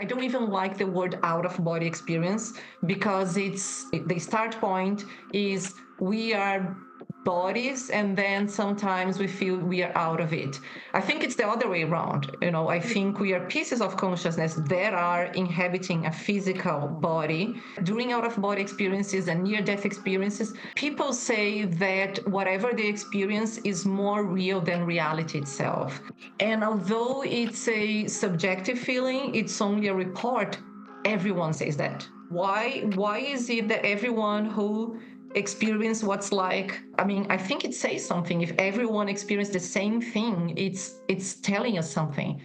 don't even like the word out of body experience, because the start point is we are bodies, and then sometimes we feel we are out of it. I think it's the other way around. I think we are pieces of consciousness that are inhabiting a physical body. During out of body experiences and near death experiences, people say that whatever they experience is more real than reality itself. And although it's a subjective feeling, it's only a report, everyone says that. Why is it that everyone who experience what's like, I think it says something. If everyone experienced the same thing, it's telling us something.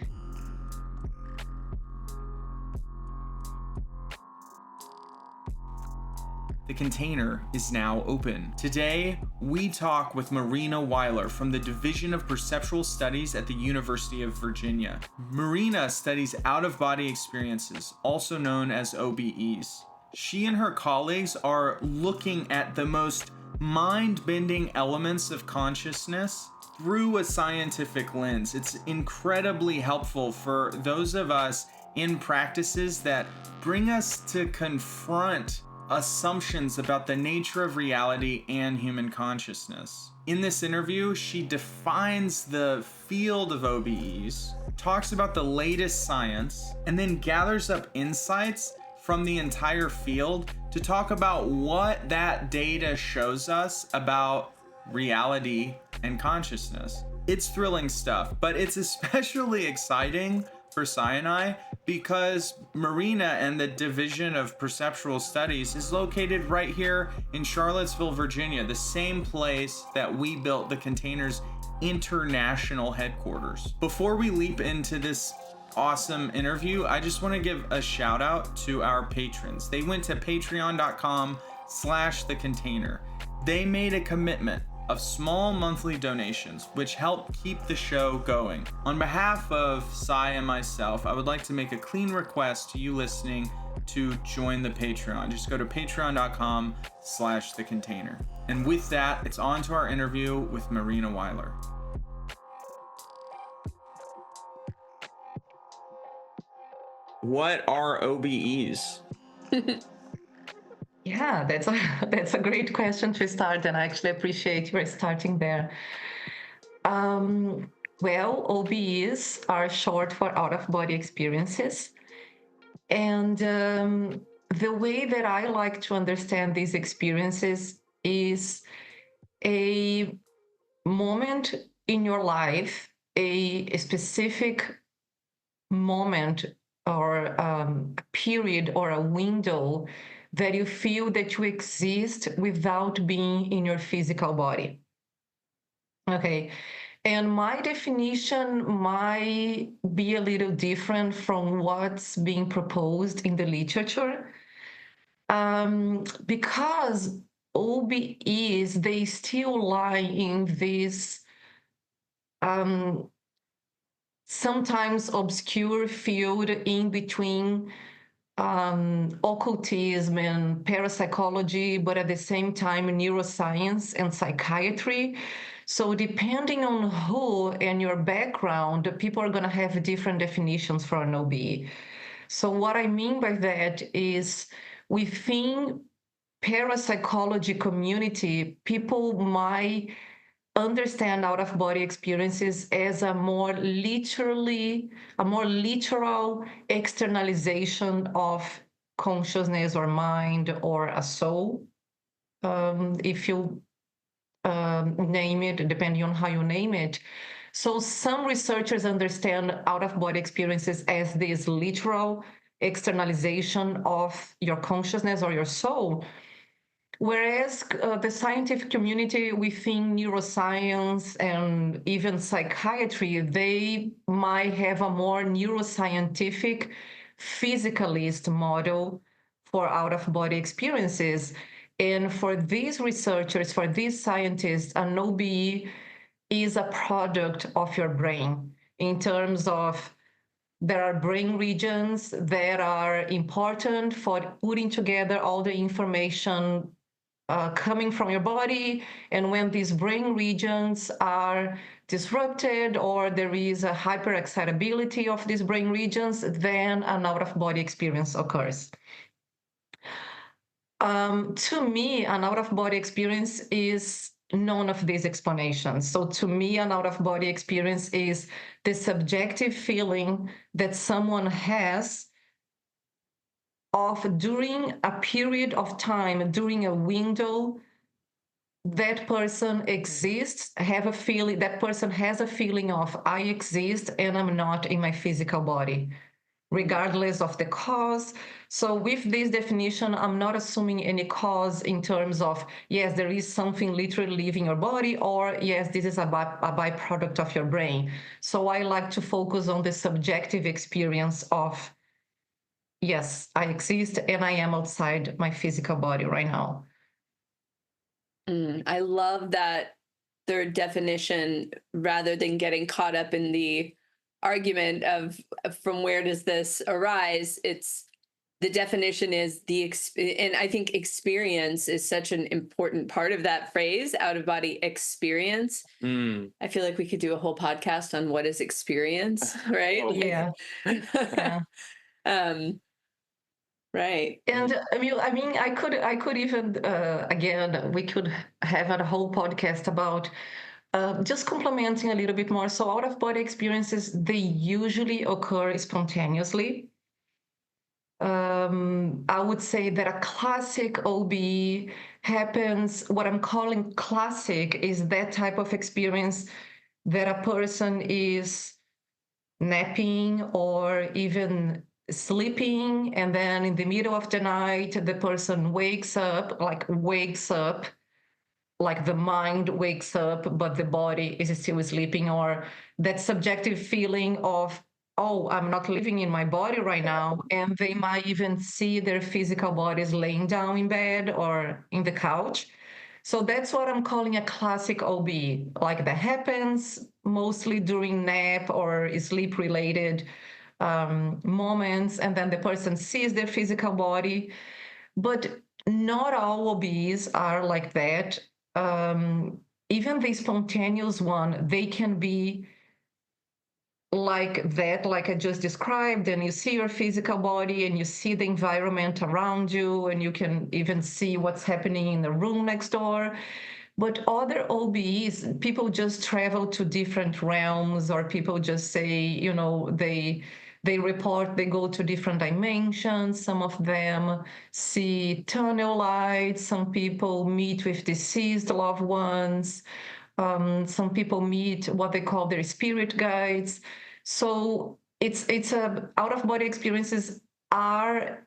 The container is now open. Today, we talk with Marina Weiler from the Division of Perceptual Studies at the University of Virginia. Marina studies out-of-body experiences, also known as OBEs. She and her colleagues are looking at the most mind-bending elements of consciousness through a scientific lens. It's incredibly helpful for those of us in practices that bring us to confront assumptions about the nature of reality and human consciousness. In this interview, she defines the field of OBEs, talks about the latest science, and then gathers up insights from the entire field to talk about what that data shows us about reality and consciousness. It's thrilling stuff, but it's especially exciting for Sinai because Marina and the Division of Perceptual Studies is located right here in Charlottesville, Virginia, the same place that we built the container's international headquarters. Before we leap into this awesome interview, I just want to give a shout out to our patrons. They went to patreon.com/thecontainer. They made a commitment of small monthly donations, which help keep the show going. On behalf of Sai and myself, I would like to make a clean request to you listening to join the Patreon. Just go to patreon.com/thecontainer. And with that, it's on to our interview with Marina Weiler. What are OBEs? Yeah, that's a great question to start, and I actually appreciate your starting there. Well, OBEs are short for out-of-body experiences, and the way that I like to understand these experiences is a moment in your life, a specific moment or a period or a window that you feel that you exist without being in your physical body. Okay. And my definition might be a little different from what's being proposed in the literature, because OBEs, they still lie in this sometimes obscure field in between occultism and parapsychology, but at the same time neuroscience and psychiatry. So depending on who and your background, people are going to have different definitions for an OBE. So what I mean by that is within parapsychology community, people might understand out-of-body experiences as a more literal externalization of consciousness or mind or a soul, if you name it, depending on how you name it. So some researchers understand out-of-body experiences as this literal externalization of your consciousness or your soul. Whereas the scientific community within neuroscience and even psychiatry, they might have a more neuroscientific, physicalist model for out-of-body experiences. And for these researchers, for these scientists, an OBE is a product of your brain in terms of there are brain regions that are important for putting together all the information coming from your body. And when these brain regions are disrupted, or there is a hyperexcitability of these brain regions, then an out-of-body experience occurs. To me, an out-of-body experience is none of these explanations. So to me, an out-of-body experience is the subjective feeling that someone has of during a period of time, during a window, that person exists, that person has a feeling of I exist and I'm not in my physical body, regardless of the cause. So with this definition, I'm not assuming any cause in terms of, yes, there is something literally leaving your body, or yes, this is a byproduct of your brain. So I like to focus on the subjective experience of, yes, I exist and I am outside my physical body right now. I love that third definition, rather than getting caught up in the argument of from where does this arise. It's the definition is and I think experience is such an important part of that phrase, out of body experience. I feel like we could do a whole podcast on what is experience, right? Yeah. Yeah. Right. And I mean, I could even again, we could have a whole podcast about just complementing a little bit more. So out of body experiences, they usually occur spontaneously. I would say that a classic OB happens. What I'm calling classic is that type of experience that a person is napping or even sleeping, and then in the middle of the night the person wakes up, like the mind wakes up but the body is still sleeping, or that subjective feeling of, oh, I'm not living in my body right now, and they might even see their physical bodies laying down in bed or in the couch. So that's what I'm calling a classic OB. Like that happens mostly during nap or sleep related moments, and then the person sees their physical body. But not all OBs are like that. Even the spontaneous one, they can be like that, like I just described, and you see your physical body and you see the environment around you, and you can even see what's happening in the room next door. But other OBs, people just travel to different realms, or people just say, they report they go to different dimensions. Some of them see tunnel lights. Some people meet with deceased loved ones. Some people meet what they call their spirit guides. So it's a out of body experiences are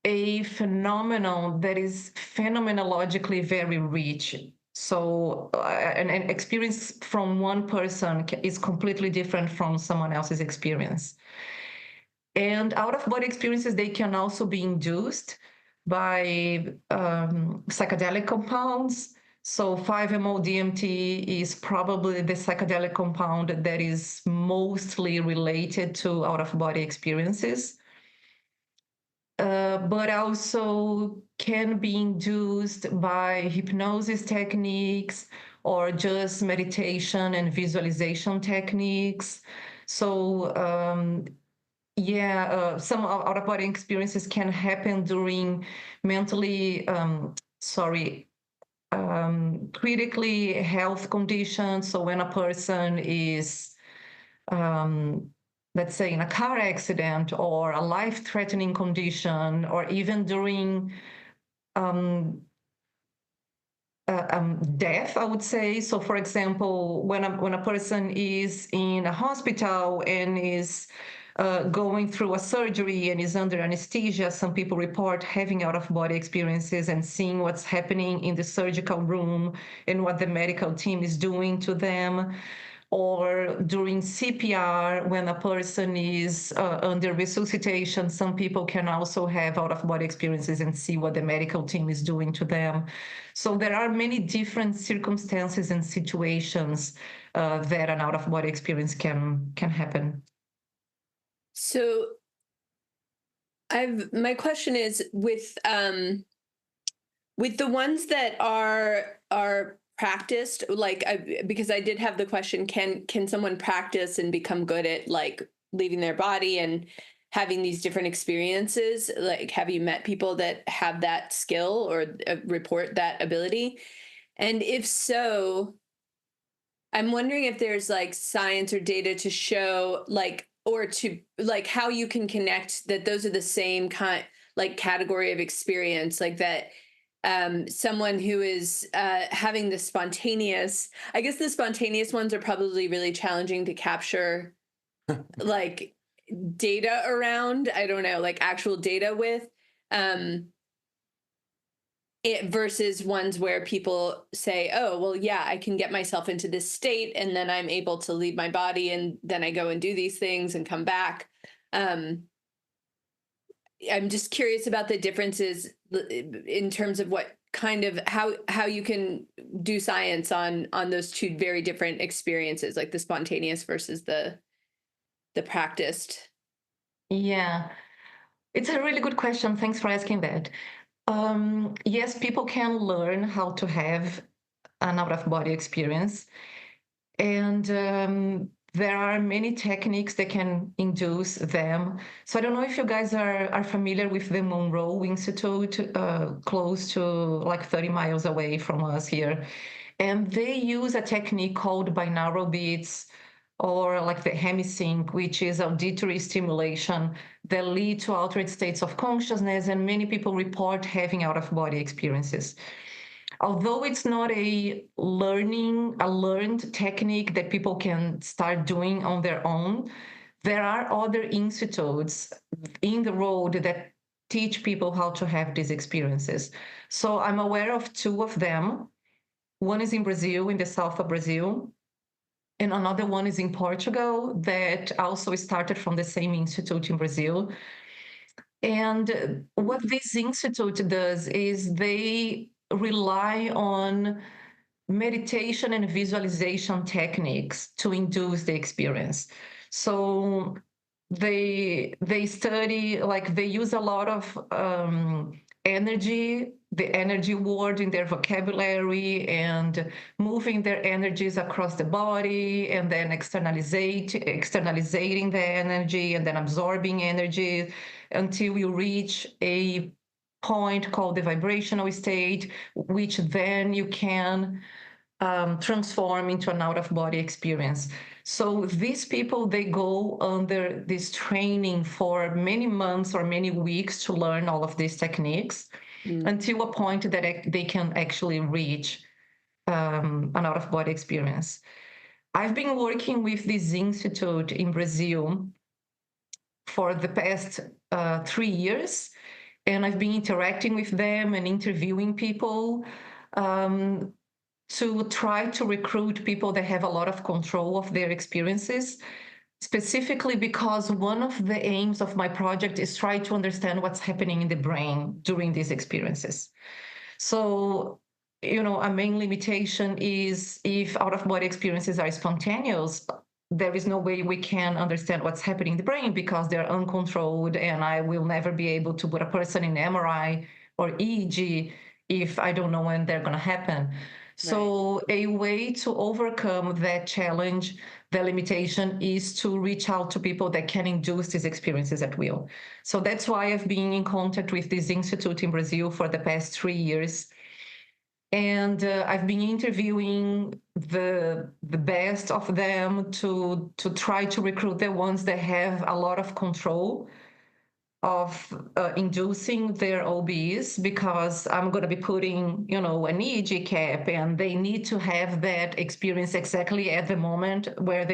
a phenomenon that is phenomenologically very rich. So an experience from one person is completely different from someone else's experience. And out-of-body experiences, they can also be induced by psychedelic compounds. So 5-MeO-DMT is probably the psychedelic compound that is mostly related to out-of-body experiences. But also can be induced by hypnosis techniques or just meditation and visualization techniques. So some out-of-body experiences can happen during critically health conditions. So when a person is, let's say, in a car accident or a life-threatening condition, or even during death, I would say. So, for example, when a person is in a hospital and is going through a surgery and is under anesthesia, some people report having out-of-body experiences and seeing what's happening in the surgical room and what the medical team is doing to them. Or during CPR, when a person is under resuscitation, some people can also have out-of-body experiences and see what the medical team is doing to them. So there are many different circumstances and situations that an out-of-body experience can happen. So my question is with the ones that are practiced, like because I did have the question, can someone practice and become good at like leaving their body and having these different experiences? Like, have you met people that have that skill or report that ability? And if so, I'm wondering if there's like science or data to show like, or to like how you can connect that those are the same kind, like category of experience, like that someone who is having the spontaneous, I guess the spontaneous ones are probably really challenging to capture like data around, I don't know, like actual data with. It versus ones where people say, oh, well, yeah, I can get myself into this state and then I'm able to leave my body and then I go and do these things and come back. I'm just curious about the differences in terms of what kind of how you can do science on those two very different experiences, like the spontaneous versus the practiced. Yeah, it's a really good question. Thanks for asking that. Yes, people can learn how to have an out-of-body experience. And there are many techniques that can induce them. So I don't know if you guys are familiar with the Monroe Institute, close to like 30 miles away from us here. And they use a technique called binaural beats or like the hemisync, which is auditory stimulation that lead to altered states of consciousness. And many people report having out-of-body experiences. Although it's not a learned technique that people can start doing on their own, there are other institutes in the world that teach people how to have these experiences. So I'm aware of two of them. One is in Brazil, in the south of Brazil, and another one is in Portugal that also started from the same institute in Brazil. And what this institute does is they rely on meditation and visualization techniques to induce the experience. So they study, like they use a lot of energy, the energy word in their vocabulary, and moving their energies across the body, and then externalizing the energy, and then absorbing energy until you reach a point called the vibrational state, which then you can transform into an out-of-body experience. So these people, they go under this training for many months or many weeks to learn all of these techniques until a point that they can actually reach an out-of-body experience. I've been working with this institute in Brazil for the past 3 years, and I've been interacting with them and interviewing people to try to recruit people that have a lot of control of their experiences, specifically because one of the aims of my project is try to understand what's happening in the brain during these experiences. So, a main limitation is if out-of-body experiences are spontaneous, there is no way we can understand what's happening in the brain because they're uncontrolled, and I will never be able to put a person in MRI or EEG if I don't know when they're going to happen. So a way to overcome that challenge, the limitation, is to reach out to people that can induce these experiences at will. So that's why I've been in contact with this institute in Brazil for the past 3 years. And I've been interviewing the best of them to try to recruit the ones that have a lot of control of inducing their OBEs, because I'm going to be putting, an EEG cap, and they need to have that experience exactly at the moment when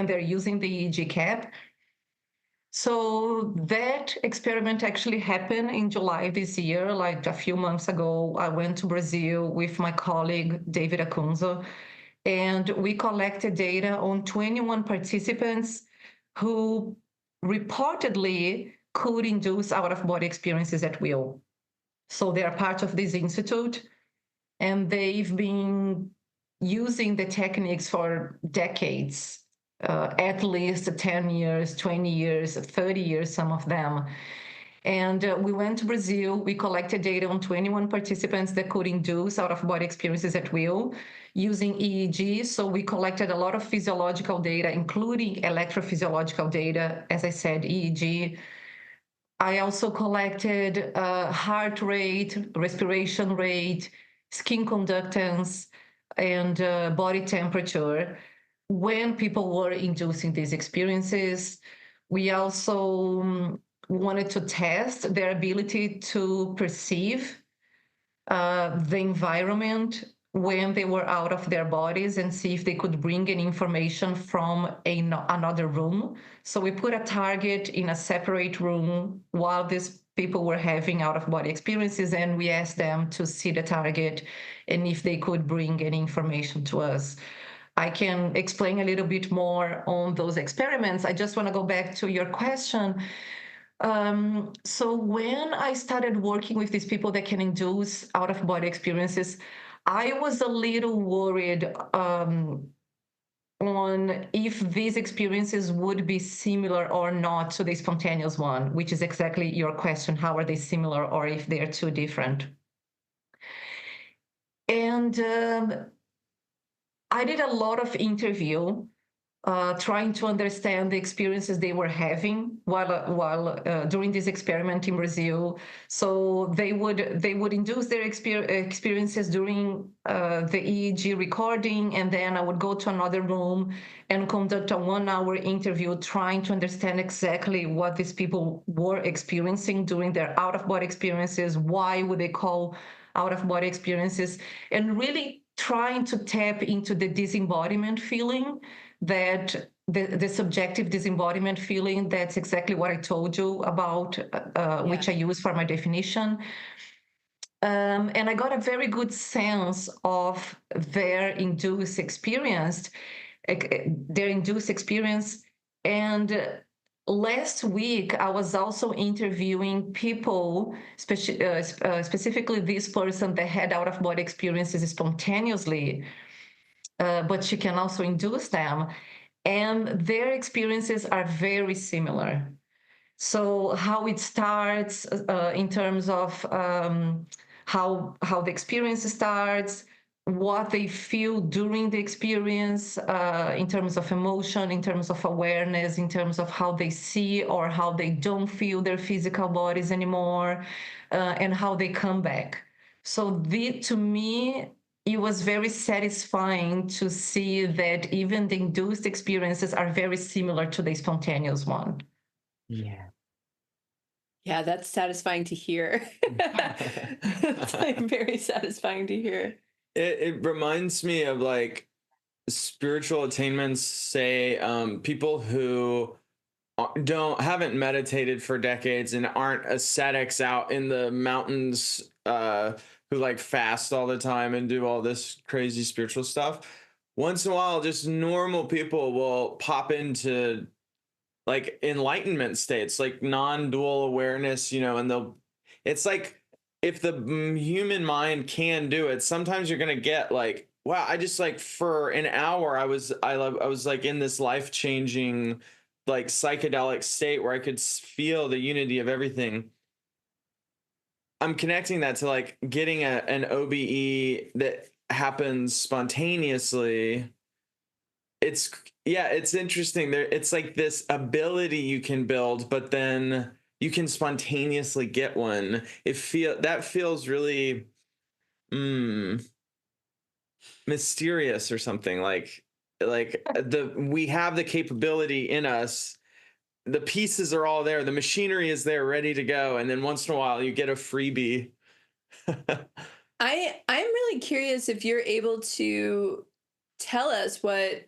they're using the EEG cap. So that experiment actually happened in July this year, like a few months ago. I went to Brazil with my colleague, David Acunzo, and we collected data on 21 participants who reportedly could induce out-of-body experiences at will. So they are part of this institute, and they've been using the techniques for decades, at least 10 years, 20 years, 30 years, some of them. And we went to Brazil. We collected data on 21 participants that could induce out-of-body experiences at will using EEG. So we collected a lot of physiological data, including electrophysiological data, as I said, EEG. I also collected heart rate, respiration rate, skin conductance, and body temperature when people were inducing these experiences. We also wanted to test their ability to perceive the environment when they were out of their bodies and see if they could bring in information from another room. So we put a target in a separate room while these people were having out-of-body experiences, and we asked them to see the target and if they could bring any information to us. I can explain a little bit more on those experiments. I just want to go back to your question. So when I started working with these people that can induce out-of-body experiences, I was a little worried on if these experiences would be similar or not to the spontaneous one, which is exactly your question. How are they similar, or if they're too different? And I did a lot of interview trying to understand the experiences they were having while during this experiment in Brazil. So they would induce their experiences during the EEG recording, and then I would go to another room and conduct a 1-hour interview trying to understand exactly what these people were experiencing during their out-of-body experiences. Why would they call out-of-body experiences? And really trying to tap into the disembodiment feeling, that the subjective disembodiment feeling. That's exactly what I told you about, which I use for my definition. And I got a very good sense of their induced experience. And last week, I was also interviewing people, specifically this person that had out-of-body experiences spontaneously, but she can also induce them. And their experiences are very similar. So how it starts in terms of how the experience starts, what they feel during the experience, in terms of emotion, in terms of awareness, in terms of how they see or how they don't feel their physical bodies anymore, and how they come back. So to me, it was very satisfying to see that even the induced experiences are very similar to the spontaneous one. Yeah. Yeah, that's satisfying to hear. It's like very satisfying to hear. It reminds me of like spiritual attainments, say people who haven't meditated for decades and aren't ascetics out in the mountains, who like fast all the time and do all this crazy spiritual stuff. Once in a while, just normal people will pop into like enlightenment states, like non-dual awareness, and it's like, if the human mind can do it, sometimes you're going to get like, wow, I just like for an hour, I was like in this life-changing, like psychedelic state where I could feel the unity of everything. I'm connecting that to like getting an OBE that happens spontaneously. It's interesting. It's like this ability you can build, but then you can spontaneously get one. That feels really mysterious or something. Like we have the capability in us. The pieces are all there. The machinery is there, ready to go. And then once in a while, you get a freebie. I'm really curious if you're able to tell us what,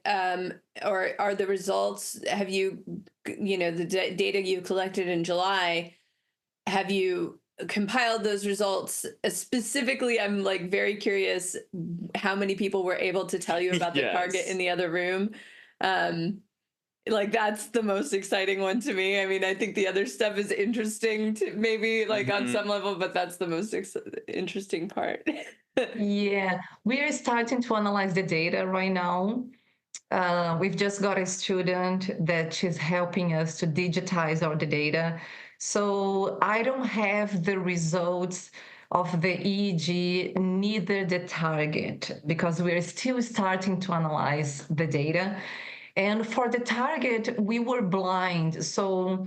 or are the results, have you, the data you collected in July, have you compiled those results? Specifically, I'm like very curious how many people were able to tell you about the target in the other room. Like that's the most exciting one to me. I mean, I think the other stuff is interesting to maybe like on some level, but that's the most interesting part. Yeah, we are starting to analyze the data right now. We've just got a student that is helping us to digitize all the data. So I don't have the results of the EEG, neither the target, because we're still starting to analyze the data. And for the target, we were blind. So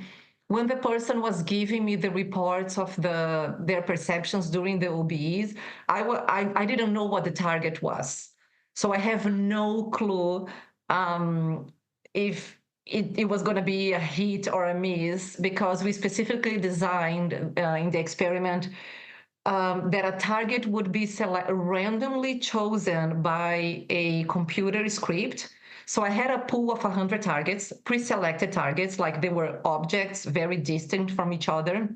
when the person was giving me the reports of their perceptions during the OBEs, I didn't know what the target was. So I have no clue if it was going to be a hit or a miss, because we specifically designed in the experiment that a target would be randomly chosen by a computer script. So I had a pool of 100 targets, pre-selected targets, like they were objects very distant from each other,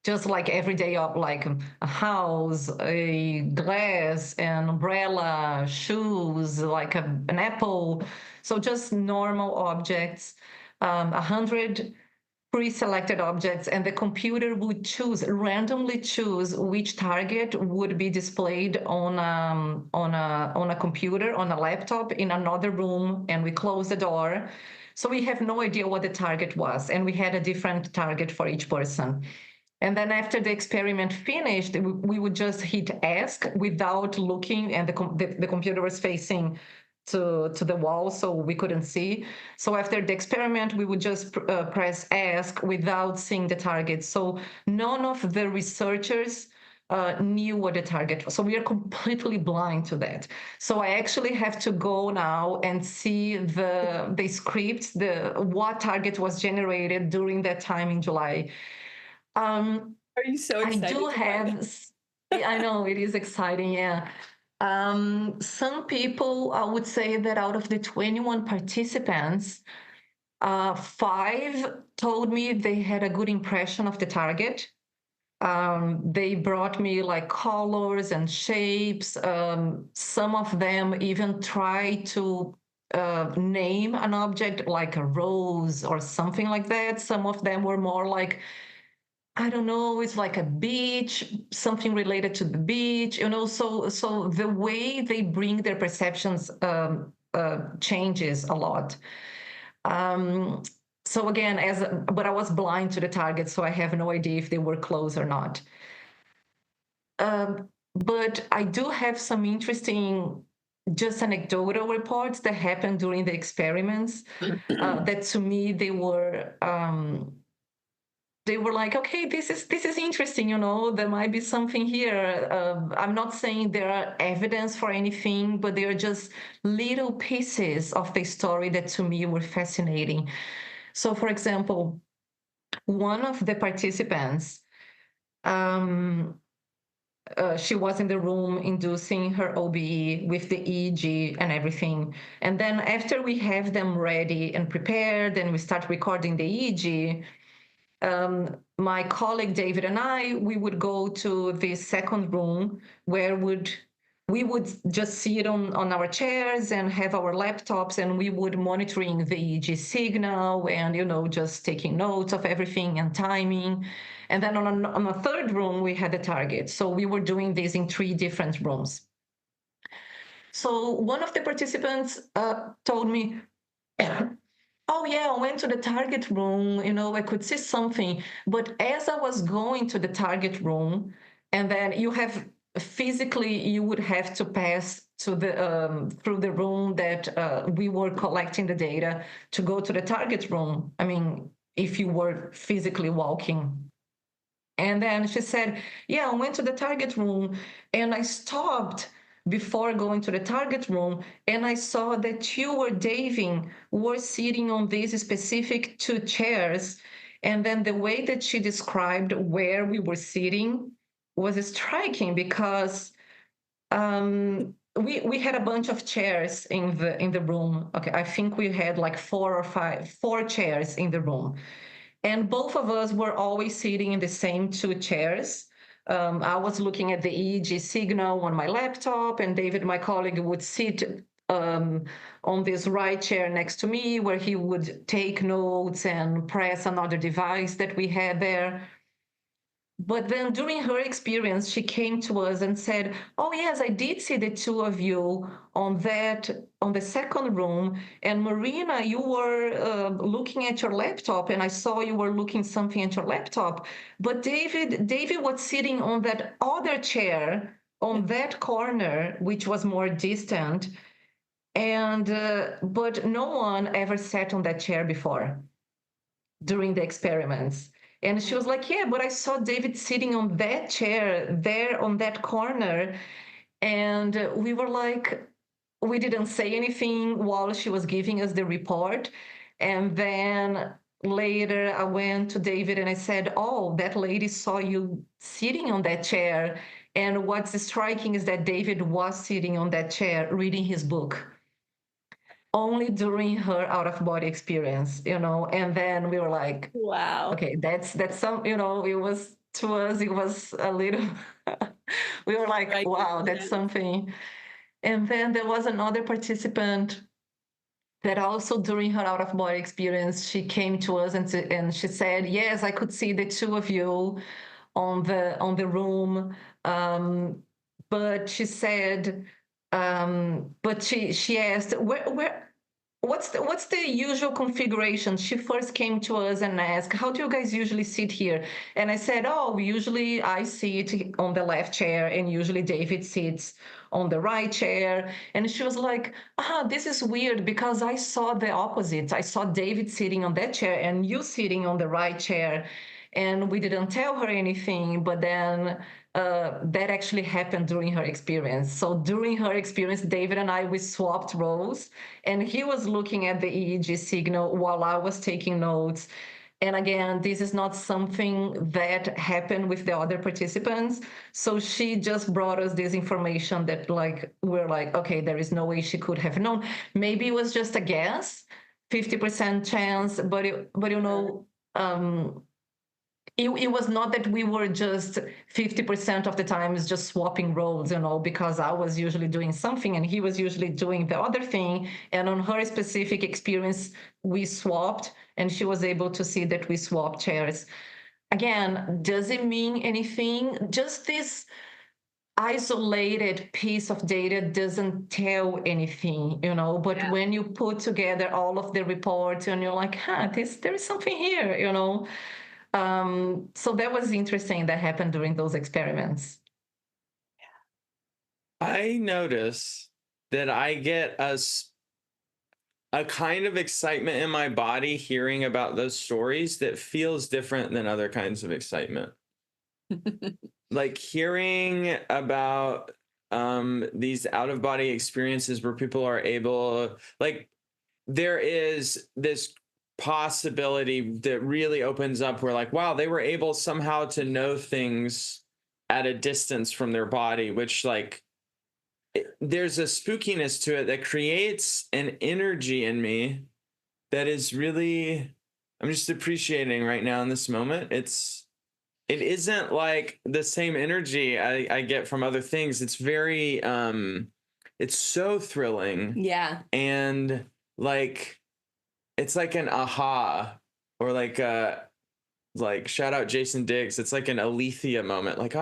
just like everyday like a house, a glass, an umbrella, shoes, like an apple. So just normal objects, 100 pre-selected objects, and the computer would randomly choose which target would be displayed on a computer, on a laptop in another room, and we close the door. So we have no idea what the target was, and we had a different target for each person. And then after the experiment finished, we would just hit ask without looking, and the computer was facing to the wall, so we couldn't see. So after the experiment, we would just press ask without seeing the target. So none of the researchers knew what the target was. So we are completely blind to that. So I actually have to go now and see the script, what target was generated during that time in July. Are you so excited? I do have, I know it is exciting, yeah. Some people, I would say that out of the 21 participants, 5 told me they had a good impression of the target. They brought me like colors and shapes. Some of them even tried to name an object like a rose or something like that. Some of them were more like, I don't know, it's like a beach, something related to the beach, so the way they bring their perceptions changes a lot. So again, but I was blind to the target, so I have no idea if they were close or not. But I do have some interesting, just anecdotal reports that happened during the experiments that to me they were like, okay, this is interesting, there might be something here. I'm not saying there are evidence for anything, but they are just little pieces of the story that to me were fascinating. So for example, one of the participants, she was in the room inducing her OBE with the EEG and everything. And then after we have them ready and prepared and we start recording the EEG, my colleague David and we would go to the second room where we would just sit on our chairs and have our laptops, and we would monitoring the EEG signal and just taking notes of everything and timing. And then on a third room we had the target. So we were doing this in 3 different rooms. So one of the participants told me, oh yeah, I went to the target room, I could see something. But as I was going to the target room, and then you would have to pass to through the room that we were collecting the data to go to the target room. I mean, if you were physically walking. And then she said, yeah, I went to the target room and I stopped before going to the target room, and I saw that you or Davin were sitting on these specific 2 chairs. And then the way that she described where we were sitting was striking, because we had a bunch of chairs in the room. Okay, I think we had like 4 chairs in the room. And both of us were always sitting in the same 2 chairs. I was looking at the EEG signal on my laptop, and David, my colleague, would sit on this right chair next to me, where he would take notes and press another device that we had there. But then during her experience, she came to us and said, "Oh yes, I did see the two of you on the second room. And Marina, you were looking at your laptop, and I saw you were looking something at your laptop. But David was sitting on that other chair on that corner, which was more distant. And but no one ever sat on that chair before during the experiments." And she was like, "Yeah, but I saw David sitting on that chair there on that corner." And we were like, we didn't say anything while she was giving us the report. And then later I went to David and I said, "Oh, that lady saw you sitting on that chair." And what's striking is that David was sitting on that chair reading his book only during her out of body experience, and then we were like, Wow. okay, that's some, it was, to us it was a little we were like, Right. wow, that's something. And then there was another participant that also during her out of body experience, she came to us and she said, "Yes, I could see the two of you on the room." But she said, but she asked, where what's the usual configuration? She first came to us and asked, "How do you guys usually sit here?" And I said, "Oh, usually I sit on the left chair and usually David sits on the right chair." And she was like, "This is weird because I saw the opposite. I saw David sitting on that chair and you sitting on the right chair." And we didn't tell her anything, but then that actually happened during her experience. So during her experience, David and I, we swapped roles, and he was looking at the EEG signal while I was taking notes. And again, this is not something that happened with the other participants. So she just brought us this information that, like, we're like, okay, there is no way she could have known. Maybe it was just a guess, 50% chance, but it was not that we were just 50% of the time is just swapping roles, because I was usually doing something and he was usually doing the other thing. And on her specific experience, we swapped, and she was able to see that we swapped chairs. Again, does it mean anything? Just this isolated piece of data doesn't tell anything, but Yeah. when you put together all of the reports and you're like, there is something here. So that was interesting that happened during those experiments. I notice that I get a kind of excitement in my body hearing about those stories that feels different than other kinds of excitement. Like hearing about these out of body experiences where people are able, like, there is this possibility that really opens up where, like, wow, they were able somehow to know things at a distance from their body, which, like, there's a spookiness to it that creates an energy in me that is really, I'm just appreciating right now in this moment. It isn't like the same energy I get from other things. It's very it's so thrilling. Yeah. And like it's like an aha, or like shout out Jason Diggs. It's like an Alethea moment. Like,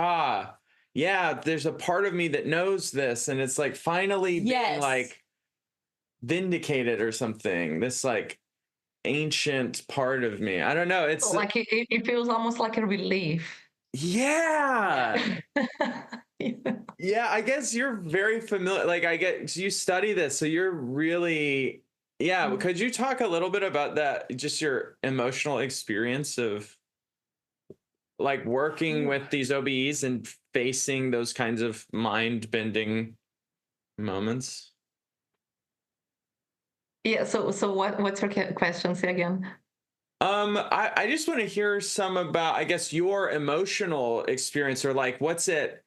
yeah, there's a part of me that knows this, and it's like finally being like vindicated or something. This like ancient part of me. I don't know. It's Like it feels almost like a relief. yeah. Yeah, I guess you're very familiar. Like, I get you study this, so you're really, yeah. Could you talk a little bit about that? Just your emotional experience of like working with these OBEs and facing those kinds of mind-bending moments. Yeah. So what's your question? Say again. I just want to hear some about, I guess, your emotional experience, or like, what's the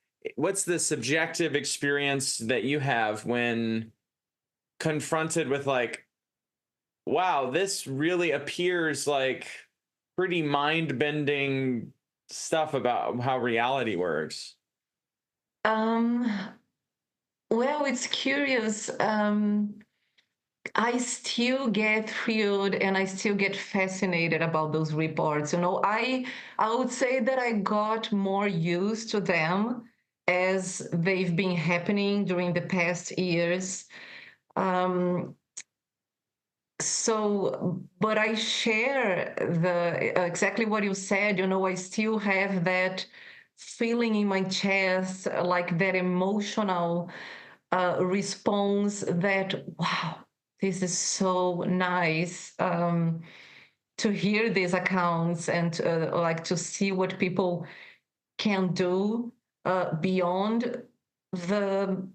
subjective experience that you have when confronted with like, wow, this really appears like pretty mind-bending stuff about how reality works. Well, it's curious. I still get thrilled and I still get fascinated about those reports. I would say that I got more used to them as they've been happening during the past years. Um, but I share the exactly what you said. I still have that feeling in my chest, like that emotional response that, wow, this is so nice to hear these accounts and like to see what people can do beyond the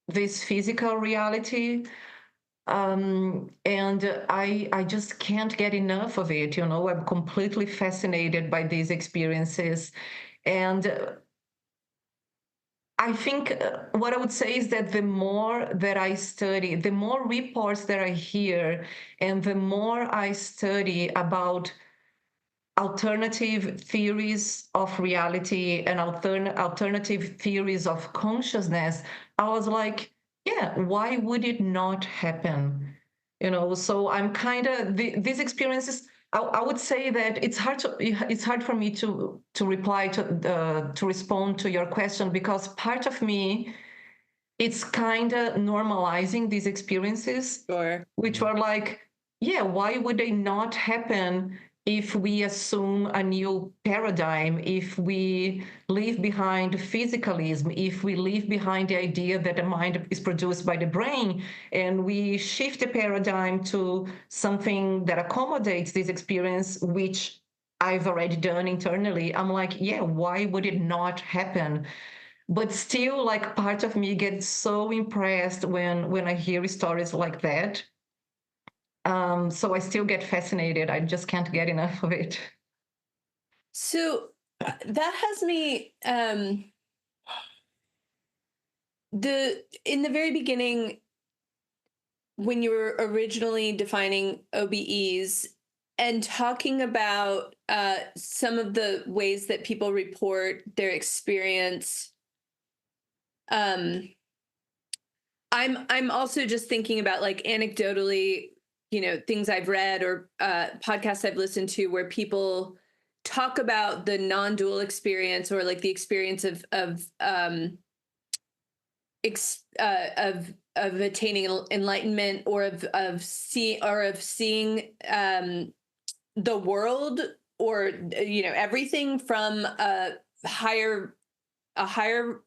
this physical reality. And I just can't get enough of it. I'm completely fascinated by these experiences. And I think what I would say is that the more that I study, the more reports that I hear, and the more I study about alternative theories of reality and alternative theories of consciousness, I was like, yeah, why would it not happen? So I'm kind of these experiences. I would say that it's hard for me to reply to respond to your question, because part of me, it's kind of normalizing these experiences, Sure. which were like, yeah, why would they not happen if we assume a new paradigm, if we leave behind physicalism, if we leave behind the idea that the mind is produced by the brain, and we shift the paradigm to something that accommodates this experience, which I've already done internally. I'm like, yeah, why would it not happen? But still, like, part of me gets so impressed when I hear stories like that. So I still get fascinated. I just can't get enough of it. So that has me in the very beginning, when you were originally defining OBEs and talking about some of the ways that people report their experience, I'm also just thinking about, like, anecdotally, things I've read or podcasts I've listened to where people talk about the non-dual experience, or like the experience of attaining enlightenment, or of seeing the world, or everything from a higher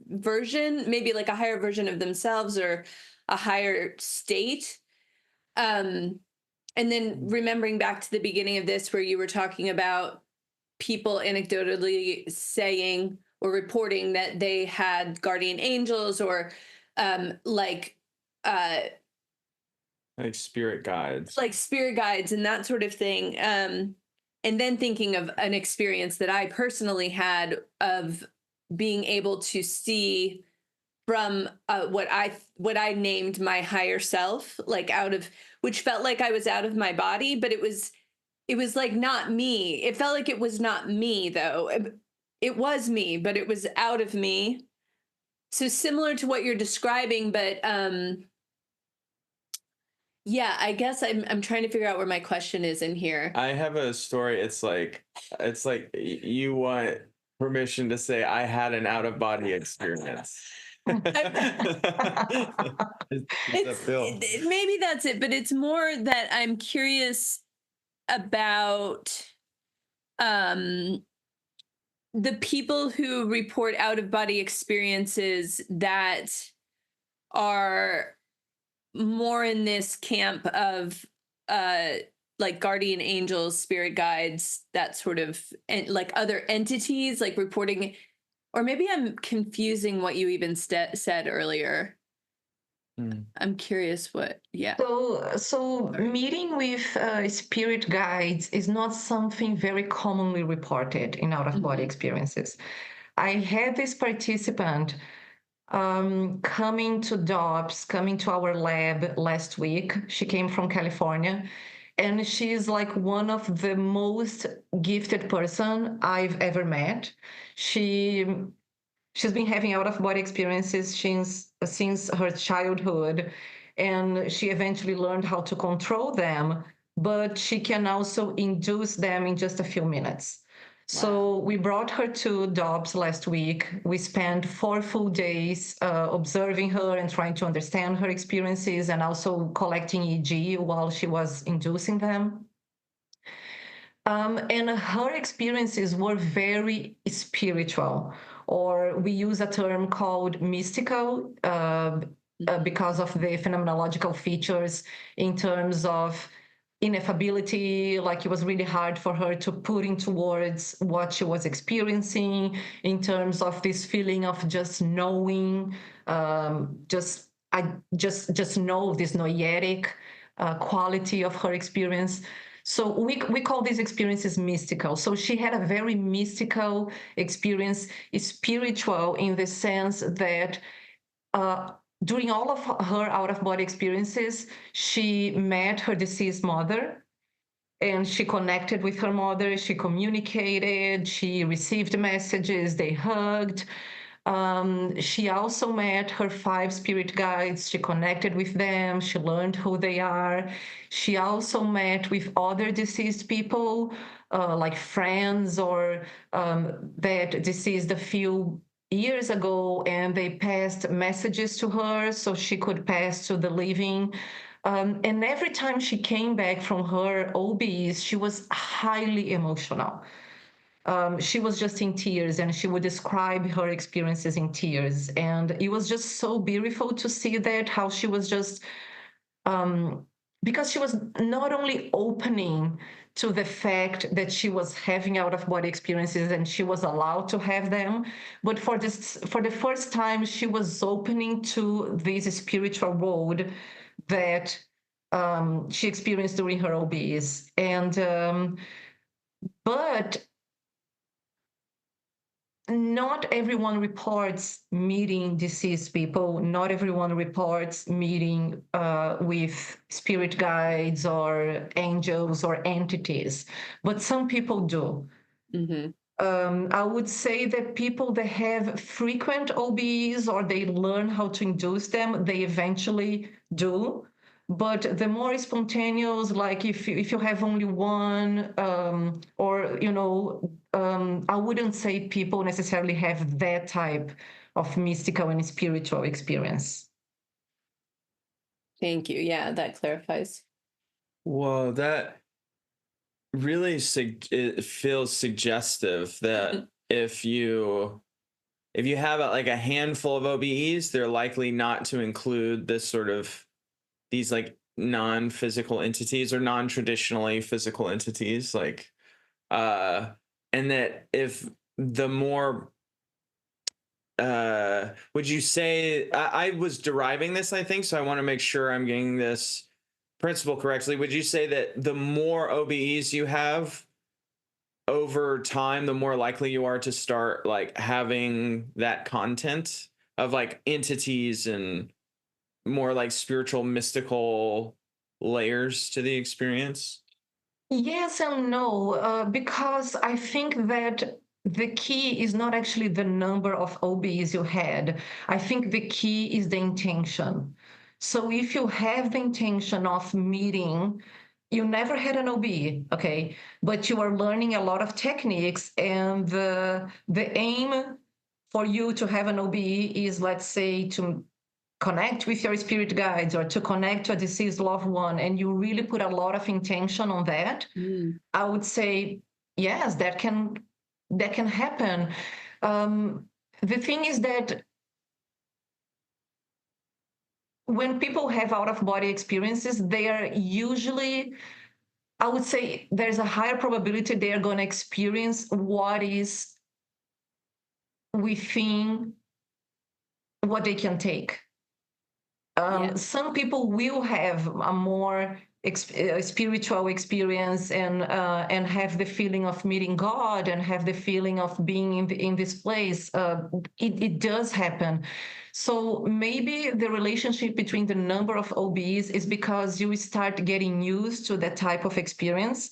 version, maybe like a higher version of themselves, or a higher state. And then remembering back to the beginning of this, where you were talking about people anecdotally saying or reporting that they had guardian angels, or like spirit guides. like spirit guides and that sort of thing. And then thinking of an experience that I personally had of being able to see from what I named my higher self, like which felt like I was out of my body, but it was like not me. It felt like it was not me, though. It was me, but it was out of me. So similar to what you're describing, but yeah, I guess I'm trying to figure out where my question is in here. I have a story. It's like you want permission to say I had an out of body experience. Maybe that's it, but it's more that I'm curious about the people who report out of body experiences that are more in this camp of like guardian angels, spirit guides, that sort of, and like other entities, like reporting. Or maybe I'm confusing what you even said earlier. I'm curious what, yeah. So meeting with spirit guides is not something very commonly reported in out-of-body experiences. I had this participant coming to our lab last week. She came from California, and she's like one of the most gifted person I've ever met. She's been having out of body experiences since her childhood, and she eventually learned how to control them, but she can also induce them in just a few minutes. So we brought her to Dobbs last week. We spent 4 full days observing her and trying to understand her experiences, and also collecting EEG while she was inducing them. And her experiences were very spiritual, or we use a term called mystical, because of the phenomenological features in terms of ineffability. Like, it was really hard for her to put into words what she was experiencing, in terms of this feeling of just knowing, I just know this noetic quality of her experience. So we call these experiences mystical. So she had a very mystical experience, spiritual in the sense that during all of her out-of-body experiences, she met her deceased mother, and she connected with her mother. She communicated, she received messages, they hugged. She also met her 5 spirit guides. She connected with them. She learned who they are. She also met with other deceased people, like friends, or that deceased a few years ago, and they passed messages to her so she could pass to the living. And every time she came back from her OBEs, she was highly emotional. She was just in tears, and she would describe her experiences in tears. And it was just so beautiful to see that, how she was just, because she was not only opening to the fact that she was having out-of-body experiences and she was allowed to have them, but for the first time, she was opening to this spiritual world that she experienced during her OBEs. And but not everyone reports meeting deceased people. Not everyone reports meeting with spirit guides or angels or entities, but some people do. Mm-hmm. I would say that people that have frequent OBEs, or they learn how to induce them, they eventually do. But the more spontaneous, like if you have only one, or I wouldn't say people necessarily have that type of mystical and spiritual experience. Thank you. Yeah, that clarifies. Whoa, that really it feels suggestive that if you have like a handful of OBEs, they're likely not to include this sort of these like non-physical entities or non-traditionally physical entities, like and that if the more would you say, I was deriving this, I think, so I want to make sure I'm getting this principle correctly. Would you say that the more OBEs you have over time, the more likely you are to start like having that content of like entities and more like spiritual, mystical layers to the experience? Yes and no, because I think that the key is not actually the number of OBs you had. I think the key is the intention. So if you have the intention of meeting, you never had an OB, okay, but you are learning a lot of techniques, and the aim for you to have an OB is, let's say, to connect with your spirit guides or to connect to a deceased loved one, and you really put a lot of intention on that, I would say yes, that can happen. The thing is that when people have out of body experiences, they are usually, I would say, there's a higher probability they are going to experience what is within what they can take. Some people will have a more spiritual experience, and have the feeling of meeting God, and have the feeling of being in this place. It does happen. So maybe the relationship between the number of OBs is because you start getting used to that type of experience,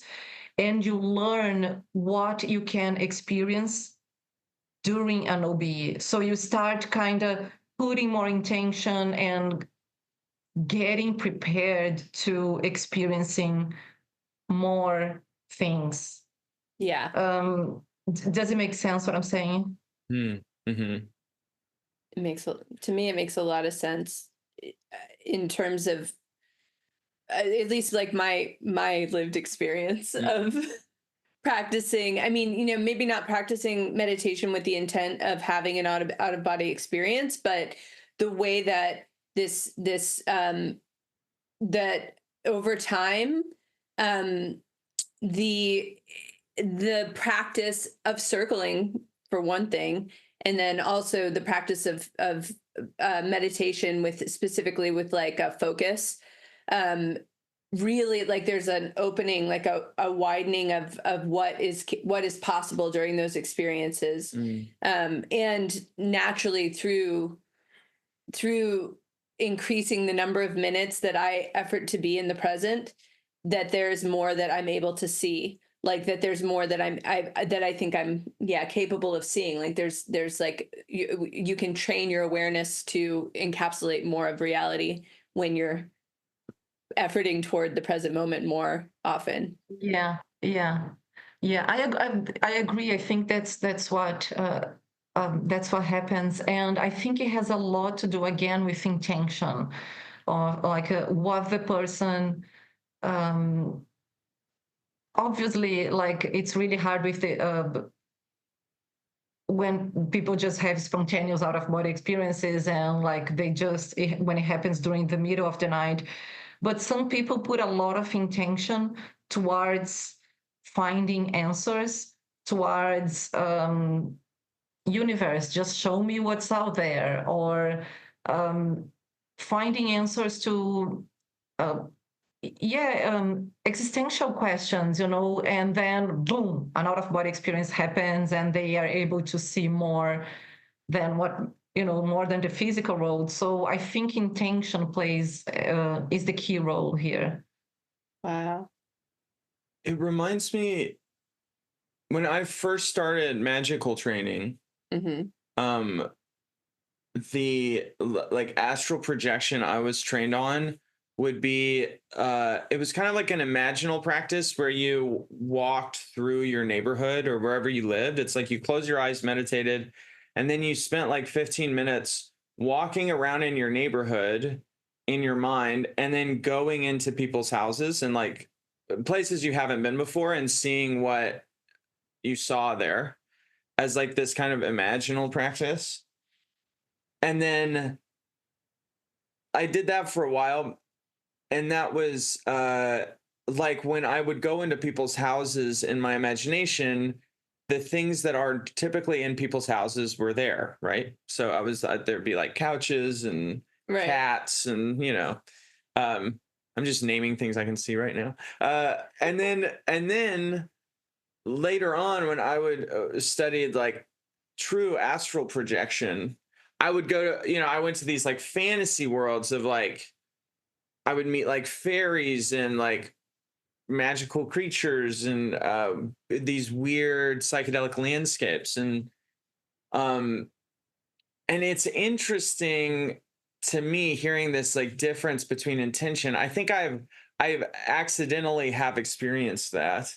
and you learn what you can experience during an OBE. So you start kind of putting more intention and getting prepared to experiencing more things. Yeah. Does it make sense what I'm saying? Mm-hmm. To me, it makes a lot of sense in terms of at least like my lived experience of practicing. I mean, you know, maybe not practicing meditation with the intent of having an out of body experience, but the way that that over time, the practice of circling, for one thing, and then also the practice of meditation with specifically with like a focus, really, like there's an opening, like a widening of what is possible during those experiences. And naturally through increasing the number of minutes that I effort to be in the present, that there's more that I'm able to see, like that there's more that I think I'm capable of seeing. Like there's like you can train your awareness to encapsulate more of reality when you're efforting toward the present moment more often. Yeah. I agree. I think that's what happens, and I think it has a lot to do again with intention, or like what the person. Obviously, like it's really hard with the when people just have spontaneous out of body experiences, and like they just when it happens during the middle of the night. But some people put a lot of intention towards finding answers, towards universe, just show me what's out there, or finding answers to existential questions, and then boom, an out of body experience happens, and they are able to see more than more than the physical world. So I think intention plays is the key role here. Wow. It reminds me when I first started magical training, the like astral projection I was trained on would be it was kind of like an imaginal practice where you walked through your neighborhood or wherever you lived. It's like you close your eyes, meditated, and then you spent like 15 minutes walking around in your neighborhood in your mind, and then going into people's houses and like places you haven't been before and seeing what you saw there as like this kind of imaginal practice. And then I did that for a while, and that was like when I would go into people's houses in my imagination, the things that are typically in people's houses were there, right? So I was there'd be like couches and cats, and I'm just naming things I can see right now. And then later on, when I would study like true astral projection, I would go to, I went to these like fantasy worlds of like, I would meet like fairies and like magical creatures and these weird psychedelic landscapes. And it's interesting to me hearing this like difference between intention. I think I've accidentally have experienced that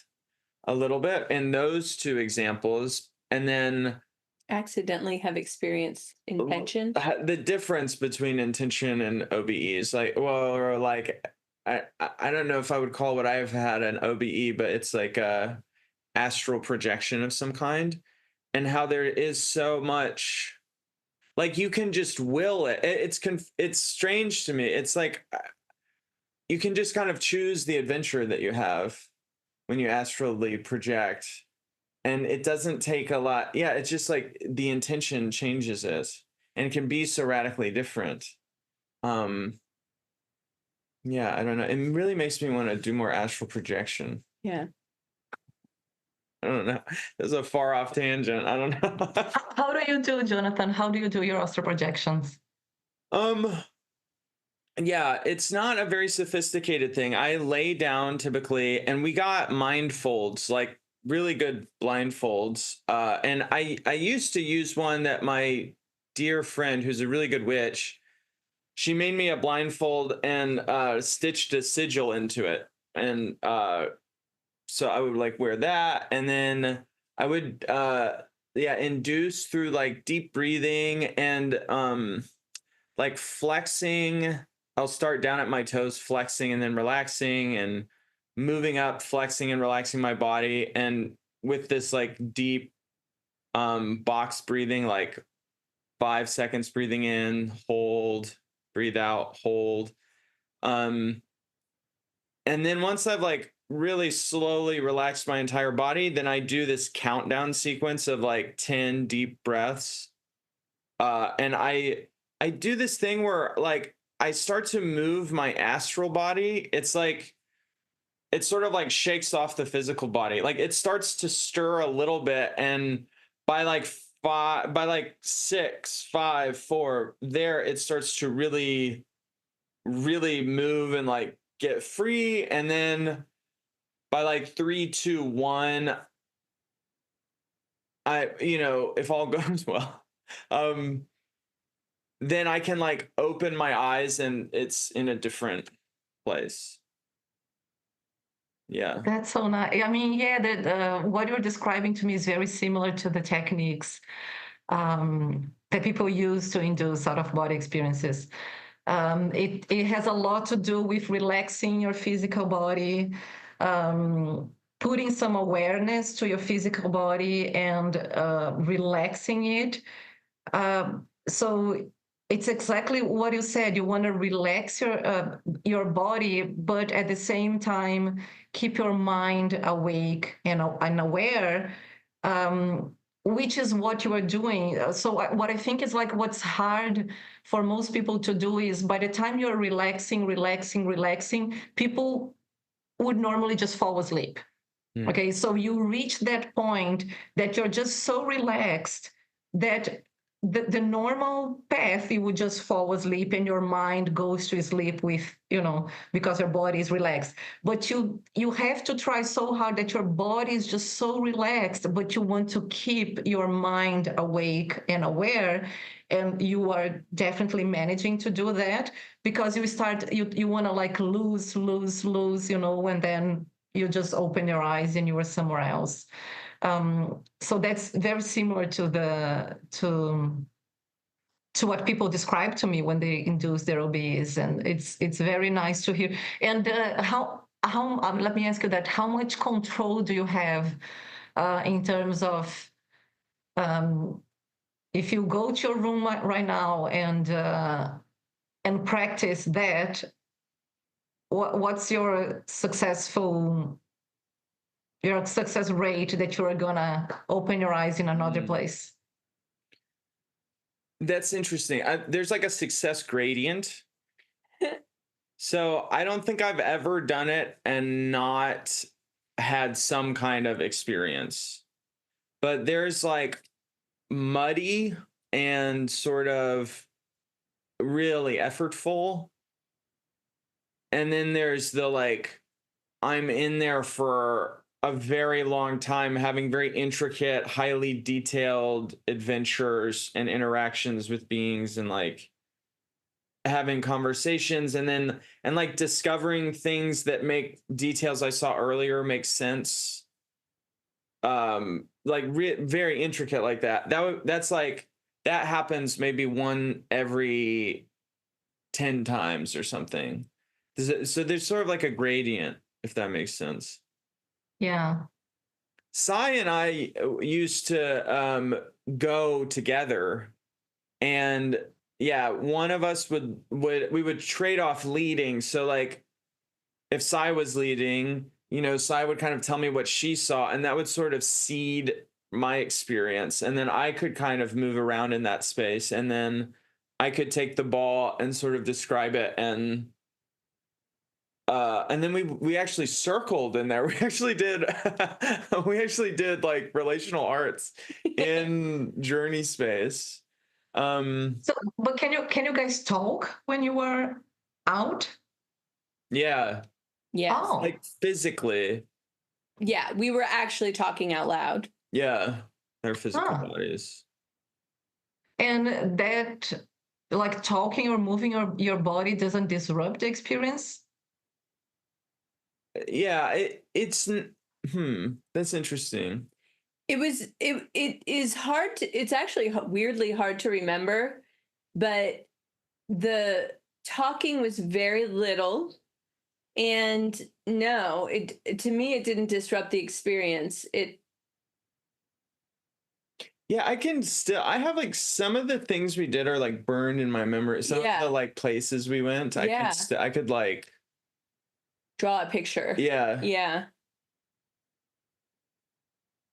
a little bit in those two examples. And then accidentally have experienced intention. The difference between intention and OBEs, like, well, or like, I don't know if I would call what I've had an OBE, but it's like a astral projection of some kind, and how there is so much, like you can just will it. It's strange to me. It's like you can just kind of choose the adventure that you have when you astrally project. And it doesn't take a lot. Yeah, it's just like the intention changes it, and it can be so radically different. Yeah, I don't know. It really makes me want to do more astral projection. Yeah. I don't know. This is a far off tangent. I don't know. How do you do, Jonathan? How do you do your astral projections? Yeah, it's not a very sophisticated thing. I lay down typically, and we got mind folds, like really good blindfolds. And I used to use one that my dear friend, who's a really good witch, she made me a blindfold and stitched a sigil into it. And so I would like wear that, and then I would induce through like deep breathing and like flexing. I'll start down at my toes, flexing and then relaxing, and moving up, flexing and relaxing my body, and with this like deep box breathing, like 5 seconds breathing in, hold, breathe out, hold. And then once I've like really slowly relaxed my entire body, then I do this countdown sequence of like 10 deep breaths. And I do this thing where like I start to move my astral body. It's like it sort of like shakes off the physical body. Like it starts to stir a little bit, and by like 6, 5, 4, there it starts to really, really move and like get free. And then by like 3, 2, 1, if all goes well, then I can like open my eyes and it's in a different place. Yeah. That's so nice. I mean, yeah, what you're describing to me is very similar to the techniques that people use to induce out-of-body experiences. It has a lot to do with relaxing your physical body, putting some awareness to your physical body and relaxing it. So it's exactly what you said. You want to relax your body, but at the same time keep your mind awake and aware, which is what you are doing. So what I think is like what's hard for most people to do is by the time you're relaxing, people would normally just fall asleep. Okay, so you reach that point that you're just so relaxed that the normal path, you would just fall asleep and your mind goes to sleep with, because your body is relaxed. But you have to try so hard that your body is just so relaxed, but you want to keep your mind awake and aware. And you are definitely managing to do that because you want to like lose, and then you just open your eyes and you are somewhere else. So that's very similar to what people describe to me when they induce their OBEs, and it's very nice to hear. And how let me ask you that: how much control do you have in terms of if you go to your room right now and practice that? What's your success rate that you're gonna open your eyes in another place? That's interesting. There's like a success gradient. So I don't think I've ever done it and not had some kind of experience. But there's like muddy and sort of really effortful. And then there's the like, I'm in there for a very long time, having very intricate, highly detailed adventures and interactions with beings, and like having conversations, and like discovering things that make details I saw earlier make sense. Very intricate like that. That's like, that happens maybe one every 10 times or something. So there's sort of like a gradient, if that makes sense. Yeah. Sai and I used to go together, and yeah, one of us would trade off leading. So like if Sai was leading, Sai would kind of tell me what she saw, and that would sort of seed my experience. And then I could kind of move around in that space, and then I could take the ball and sort of describe it. And then we actually circled in there. We actually did like relational arts in journey space. But can you guys talk when you were out? Yeah. Yes. Oh. Like physically. Yeah, we were actually talking out loud. Yeah, their physical bodies. And that like talking or moving your body doesn't disrupt the experience? Yeah, it's that's interesting. It is hard to, it's actually weirdly hard to remember, but the talking was very little. And no, to me, it didn't disrupt the experience. Yeah, I have like some of the things we did are like burned in my memory. Some of the like places we went, I could like draw a picture. Yeah. Yeah.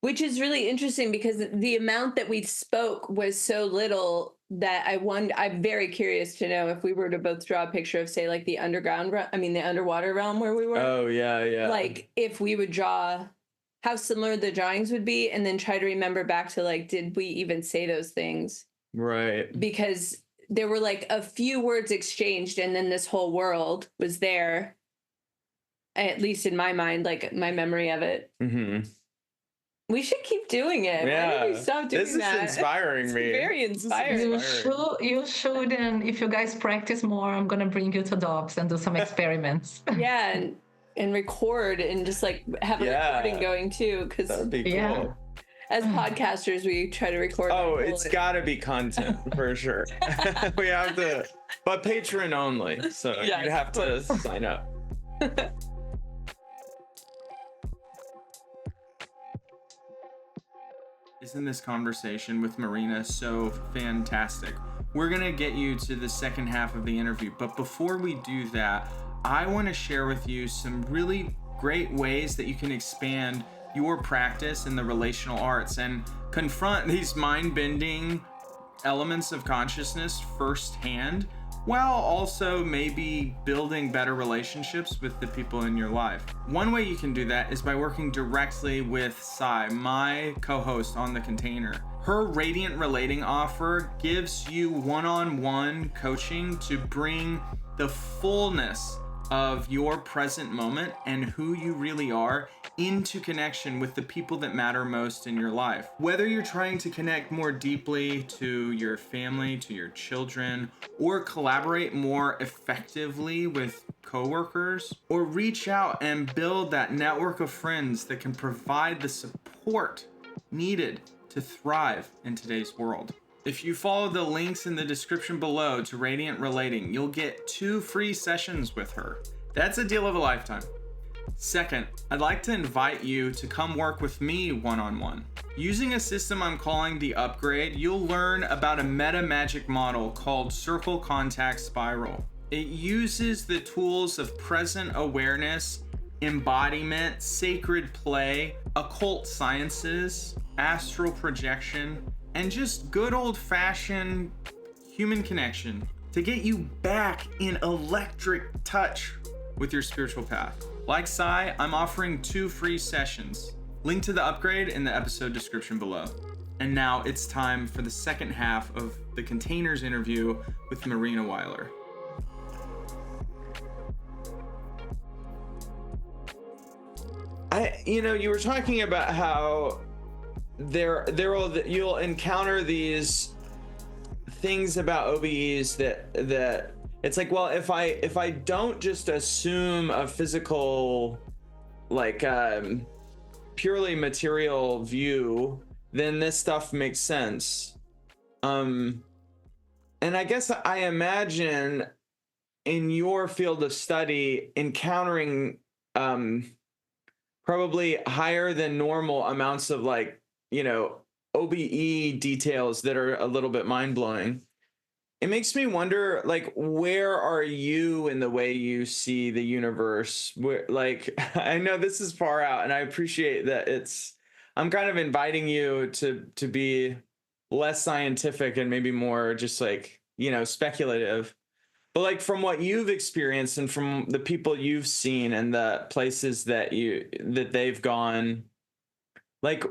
Which is really interesting because the amount that we spoke was so little that I'm very curious to know if we were to both draw a picture of, say, like the the underwater realm where we were. Oh, yeah. Like if we would draw how similar the drawings would be and then try to remember back to like, did we even say those things? Right. Because there were like a few words exchanged and then this whole world was there, at least in my mind, like my memory of it. Mm-hmm. We should keep doing it. Yeah. Why did we stop doing this that? Is inspiring me. Very inspiring. You should, and if you guys practice more, I'm gonna bring you to Dobbs and do some experiments. Yeah, and record and just like have a recording going too, because that'd be cool. Yeah. As podcasters, we try to record. Oh, it's got to be content for sure. We have to, but Patreon only. So you have to sign up. Isn't this conversation with Marina so fantastic? We're going to get you to the second half of the interview, but before we do that, I want to share with you some really great ways that you can expand your practice in the relational arts and confront these mind-bending elements of consciousness firsthand, while also maybe building better relationships with the people in your life. One way you can do that is by working directly with Sai, my co-host on The Container. Her Radiant Relating offer gives you one-on-one coaching to bring the fullness of your present moment and who you really are into connection with the people that matter most in your life. Whether you're trying to connect more deeply to your family, to your children, or collaborate more effectively with coworkers, or reach out and build that network of friends that can provide the support needed to thrive in today's world. If you follow the links in the description below to Radiant Relating, you'll get 2 free sessions with her. That's a deal of a lifetime. Second, I'd like to invite you to come work with me one-on-one. Using a system I'm calling the Upgrade, you'll learn about a meta magic model called Circle Contact Spiral. It uses the tools of present awareness, embodiment, sacred play, occult sciences, astral projection, and just good old-fashioned human connection to get you back in electric touch with your spiritual path. Like Sai, I'm offering 2 free sessions. Link to the Upgrade in the episode description below. And now it's time for the second half of the Containers interview with Marina Weiler. You were talking about how you'll encounter these things about OBEs that it's like, well, if I don't just assume a physical, like purely material view, then this stuff makes sense. And I guess I imagine in your field of study encountering probably higher than normal amounts of like, OBE details that are a little bit mind-blowing. It makes me wonder, like, where are you in the way you see the universe? Where, like, I know this is far out, and I appreciate that I'm kind of inviting you to be less scientific and maybe more just like, speculative. But like from what you've experienced and from the people you've seen and the places that they've gone, like,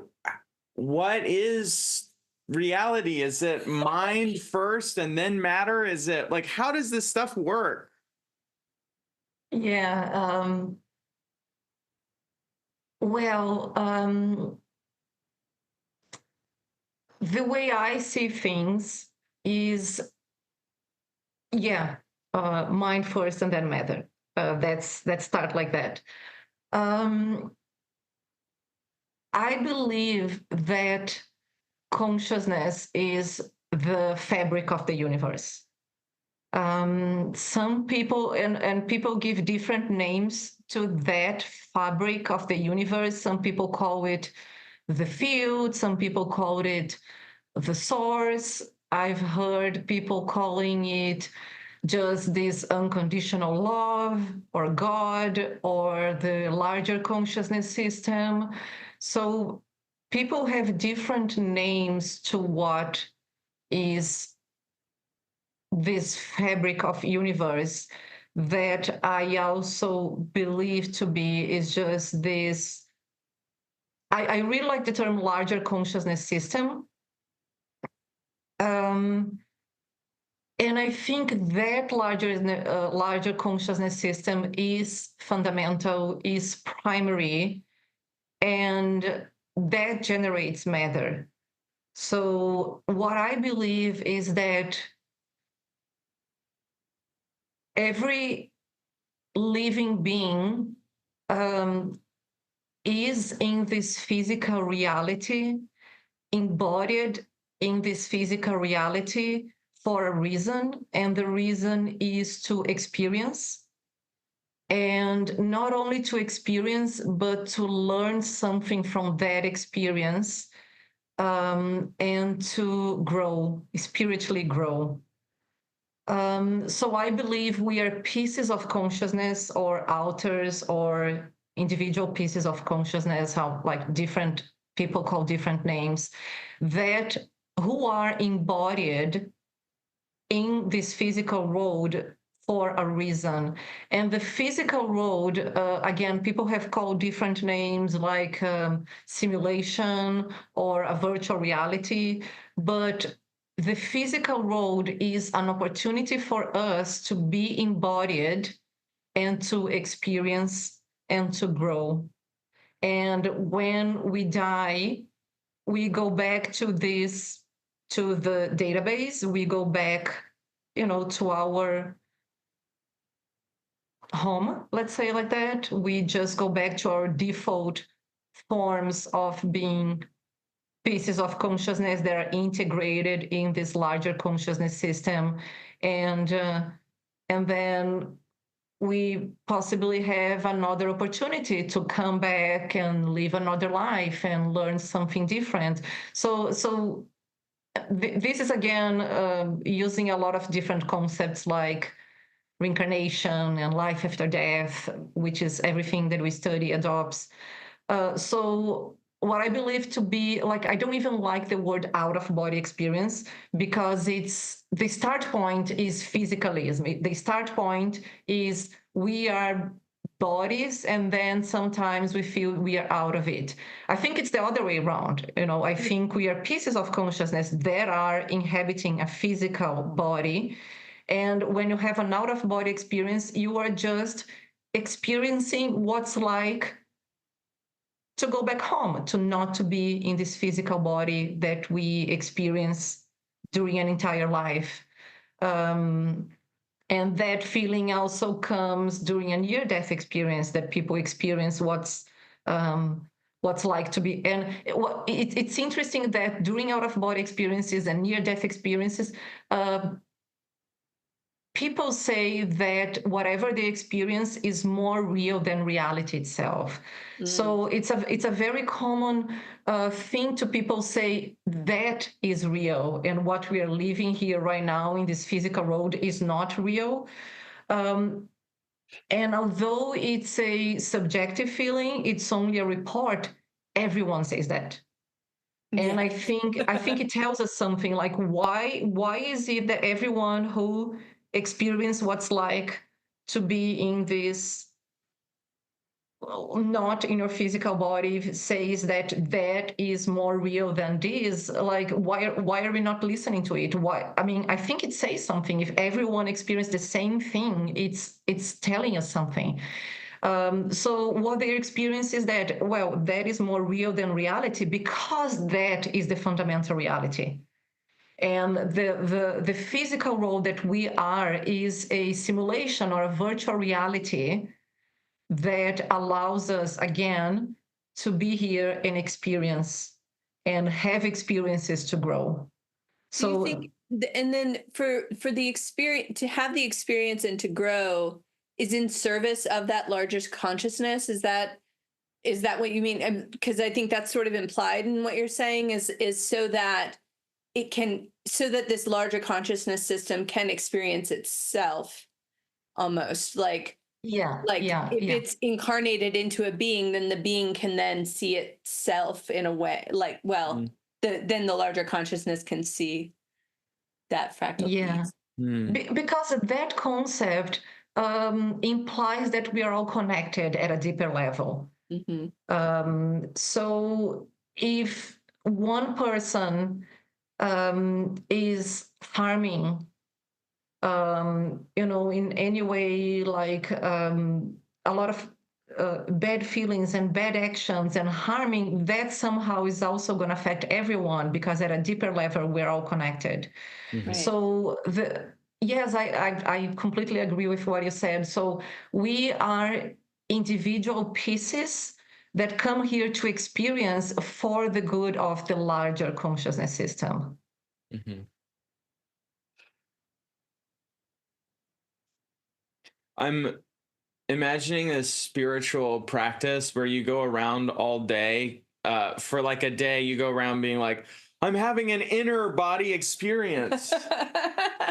what is reality? Is it mind first and then matter? Is it like, how does this stuff work? Yeah. The way I see things is Yeah, mind first and then matter. Let's start like that. I believe that consciousness is the fabric of the universe. Some people and people give different names to that fabric of the universe. Some people call it the field, some people call it the source. I've heard people calling it just this unconditional love or God or the larger consciousness system. So people have different names to what is this fabric of universe that I also believe to be is just this. I really like the term larger consciousness system. And I think that larger consciousness system is fundamental, is primary, and that generates matter. So what I believe is that every living being is in this physical reality, embodied in this physical reality for a reason, and the reason is to experience. And not only to experience, but to learn something from that experience, and to grow, spiritually grow. So I believe we are pieces of consciousness or alters or individual pieces of consciousness, how like different people call different names, that who are embodied in this physical road for a reason. And the physical road, again, people have called different names like simulation or a virtual reality, but the physical road is an opportunity for us to be embodied and to experience and to grow. And when we die, we go back to the database, we go back, to our home, let's say like that. We just go back to our default forms of being pieces of consciousness that are integrated in this larger consciousness system, and then we possibly have another opportunity to come back and live another life and learn something different. So this is again using a lot of different concepts like reincarnation and life after death, which is everything that we study adopts. So what I believe to be like, I don't even like the word out of body experience, because it's the start point is physicalism. The start point is we are bodies, and then sometimes we feel we are out of it. I think it's the other way around. I think we are pieces of consciousness that are inhabiting a physical body. And when you have an out of body experience, you are just experiencing what's like to go back home, to not to be in this physical body that we experience during an entire life. And that feeling also comes during a near-death experience, that people experience what's like to be. And it's interesting that during out-of-body experiences and near-death experiences, people say that whatever they experience is more real than reality itself. So it's a very common thing to people say that is real, and what we are living here right now in this physical world is not real. And although it's a subjective feeling, it's only a report. Everyone says that. And I think it tells us something like why is it that everyone who experience what's like to be in this, not in your physical body, says that is more real than this? Like, why are we not listening to it? Why? I mean, I think it says something. If everyone experienced the same thing, it's telling us something. So what they experience is that, that is more real than reality, because that is the fundamental reality. And the physical world that we are is a simulation or a virtual reality that allows us, again, to be here and experience and have experiences to grow. Do you So, think, and then for the experience, to have the experience and to grow is in service of that larger consciousness? Is that what you mean? Because I think that's sort of implied in what you're saying is so that it can, so that this larger consciousness system can experience itself, almost like yeah, if it's incarnated into a being, then the being can then see itself in a way, like, well, then the larger consciousness can see that fractal piece. Because that concept implies that we are all connected at a deeper level. So if one person is harming, in any way, like a lot of bad feelings and bad actions and harming, that somehow is also going to affect everyone, because at a deeper level, we're all connected. Right. So yes, I completely agree with what you said. So we are individual pieces that come here to experience for the good of the larger consciousness system. I'm imagining a spiritual practice where you go around all day. For like a day, you go around being like, I'm having an inner body experience.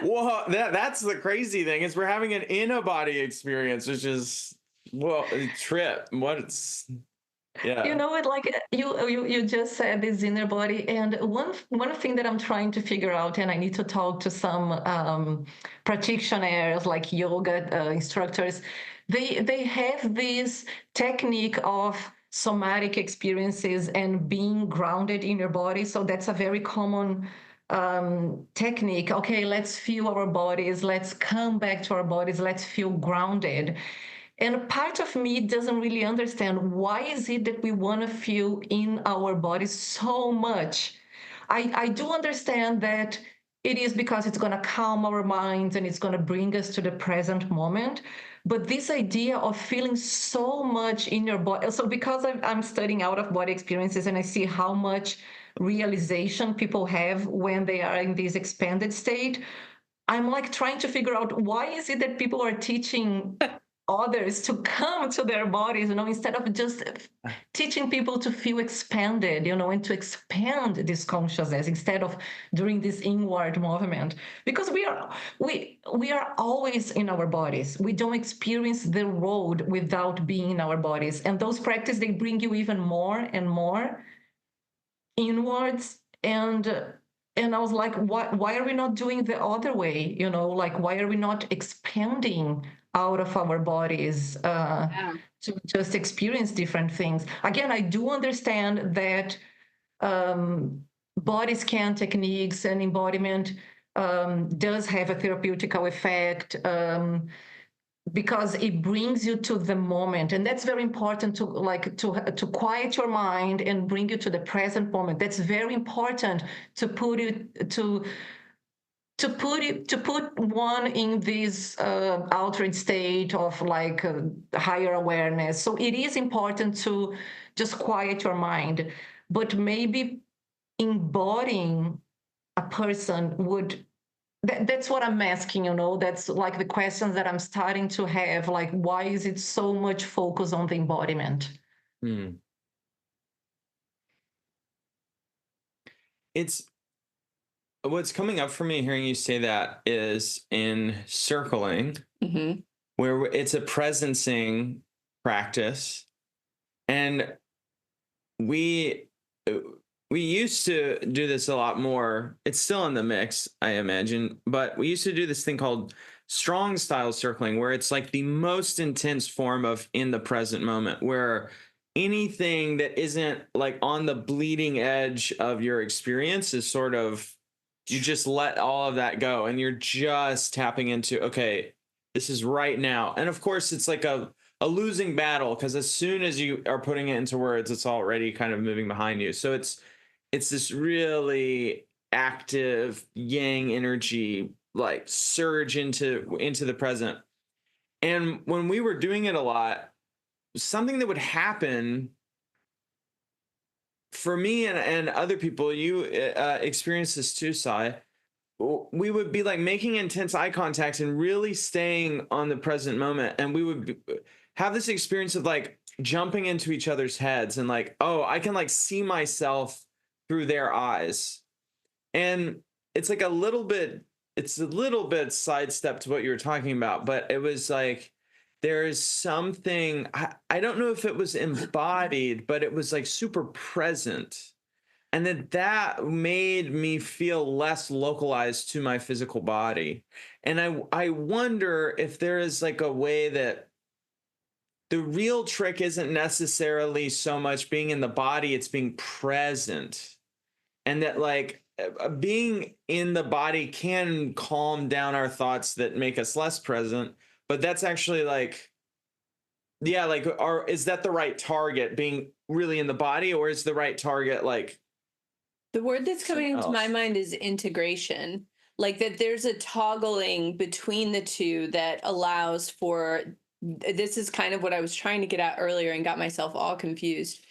Whoa, that's the crazy thing, is we're having an inner body experience, which is, well, a trip. Yeah. Like you just said, this inner body, and one thing that I'm trying to figure out, and I need to talk to some practitioners, like yoga instructors. They have this technique of somatic experiences and being grounded in your body. So that's a very common technique. Okay, let's feel our bodies. Let's come back to our bodies. Let's feel grounded. And part of me doesn't really understand, why is it that we want to feel in our bodies so much? I do understand that it is because it's going to calm our minds and it's going to bring us to the present moment. But this idea of feeling so much in your body, so because I'm studying out of body experiences, and I see how much realization people have when they are in this expanded state, I'm like trying to figure out, why is it that people are teaching others to come to their bodies, instead of just teaching people to feel expanded, and to expand this consciousness instead of doing this inward movement. Because we are always in our bodies. We don't experience the road without being in our bodies. And those practices, they bring you even more and more inwards. And I was like, why are we not doing the other way? Like, why are we not expanding out of our bodies to just experience different things? Again, I do understand that body scan techniques and embodiment does have a therapeutical effect, because it brings you to the moment, and that's very important, to quiet your mind and bring you to the present moment. That's very important to put it to put one in this altered state of higher awareness. So it is important to just quiet your mind, but maybe embodying a person would, that's what I'm asking, that's like the questions that I'm starting to have, like, why is it so much focus on the embodiment? It's what's coming up for me hearing you say that is in circling, where it's a presencing practice. And we used to do this a lot more. It's still in the mix, I imagine, but we used to do this thing called strong style circling, where it's like the most intense form of in the present moment, where anything that isn't like on the bleeding edge of your experience is sort of, you just let all of that go and you're just tapping into, okay, this is right now. And of course it's like a losing battle, because as soon as you are putting it into words, it's already kind of moving behind you. So it's this really active yang energy like surge into the present. And when we were doing it a lot, something that would happen for me and other people, you experience this too, Sai. We would be like making intense eye contact and really staying on the present moment, and we would have this experience of like jumping into each other's heads and like, oh, I can like see myself through their eyes. And it's like a little bit sidestepped to what you were talking about, but it was like there is something, I don't know if it was embodied, but it was like super present. And that made me feel less localized to my physical body. And I wonder if there is like a way that the real trick isn't necessarily so much being in the body, it's being present. And that like being in the body can calm down our thoughts that make us less present. But that's actually like, yeah, like, is that the right target, being really in the body, or is the right target like, the word that's coming into my mind is integration. Like that there's a toggling between the two that allows for, this is kind of what I was trying to get at earlier and got myself all confused.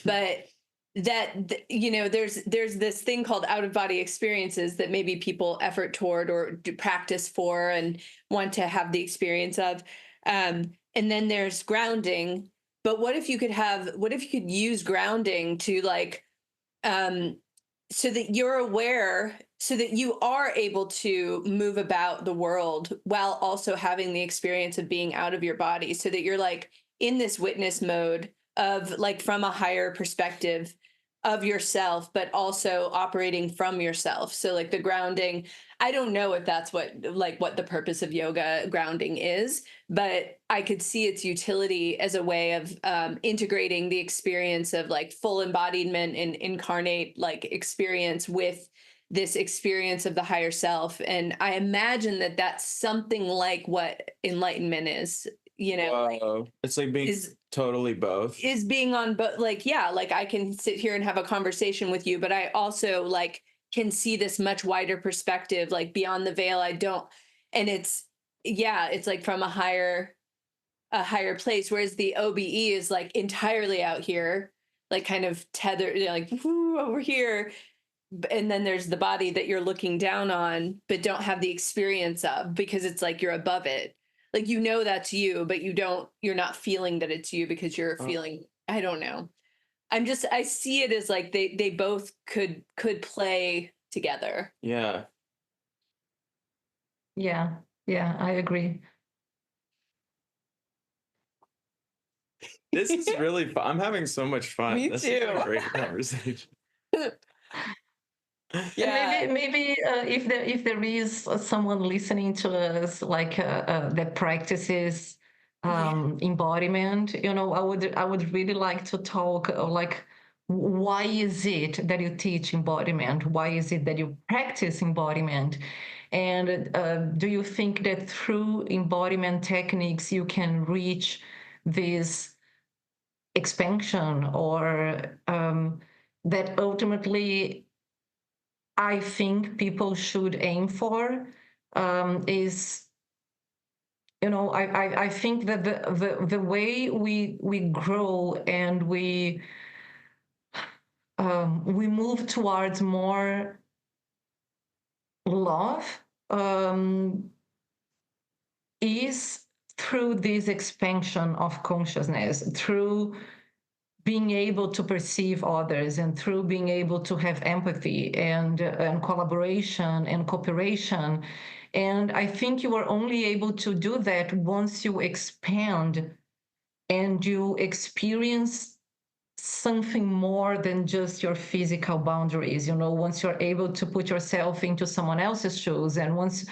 But that, you know, there's this thing called out of body experiences that maybe people effort toward or do practice for and want to have the experience of. And then there's grounding. But what if you could use grounding to like, so that you're aware, so that you are able to move about the world while also having the experience of being out of your body, so that you're like in this witness mode of like from a higher perspective of yourself, but also operating from yourself. So like the grounding, I don't know if that's what the purpose of yoga grounding is, but I could see its utility as a way of integrating the experience of like full embodiment and incarnate like experience with this experience of the higher self. And I imagine that that's something like what enlightenment is, you know. It's like being totally both. Is being on both, like, yeah, like I can sit here and have a conversation with you, but I also like can see this much wider perspective, like beyond the veil. And it's like from a higher place, whereas the OBE is like entirely out here, like kind of tethered, you know, like over here. And then there's the body that you're looking down on, but don't have the experience of, because it's like you're above it. Like, you know, that's you, but you're not feeling that it's you because you're feeling, I don't know. I see it as like they both could play together. Yeah. Yeah, I agree. This is really fun. I'm having so much fun. Me this too. Is a great conversation. Yeah. And maybe if there is someone listening to us like that practices embodiment, you know, I would really like to talk like, why is it that you teach embodiment? Why is it that you practice embodiment? And do you think that through embodiment techniques you can reach this expansion, or that ultimately I think people should aim for is, you know, I think that the way we grow and we move towards more love is through this expansion of consciousness, through being able to perceive others, and through being able to have empathy and collaboration and cooperation. And I think you are only able to do that once you expand and you experience something more than just your physical boundaries. You know, once you're able to put yourself into someone else's shoes, and once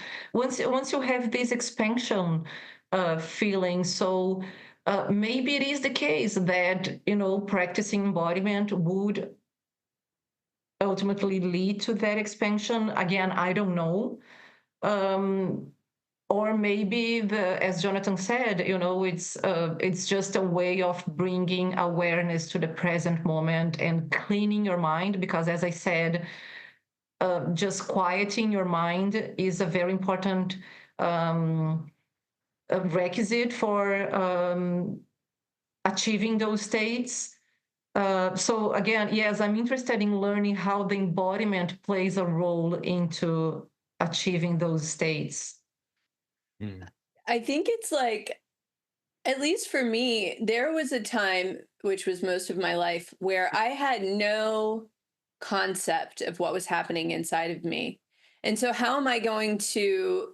you have this expansion feeling. So maybe it is the case that, you know, practicing embodiment would ultimately lead to that expansion. Again, I don't know. Or maybe as Jonathan said, you know, it's just a way of bringing awareness to the present moment and cleaning your mind. Because as I said, just quieting your mind is a very important a requisite for achieving those states. So again, yes, I'm interested in learning how the embodiment plays a role into achieving those states. I think it's like, at least for me, there was a time, which was most of my life, where I had no concept of what was happening inside of me. And so how am I going to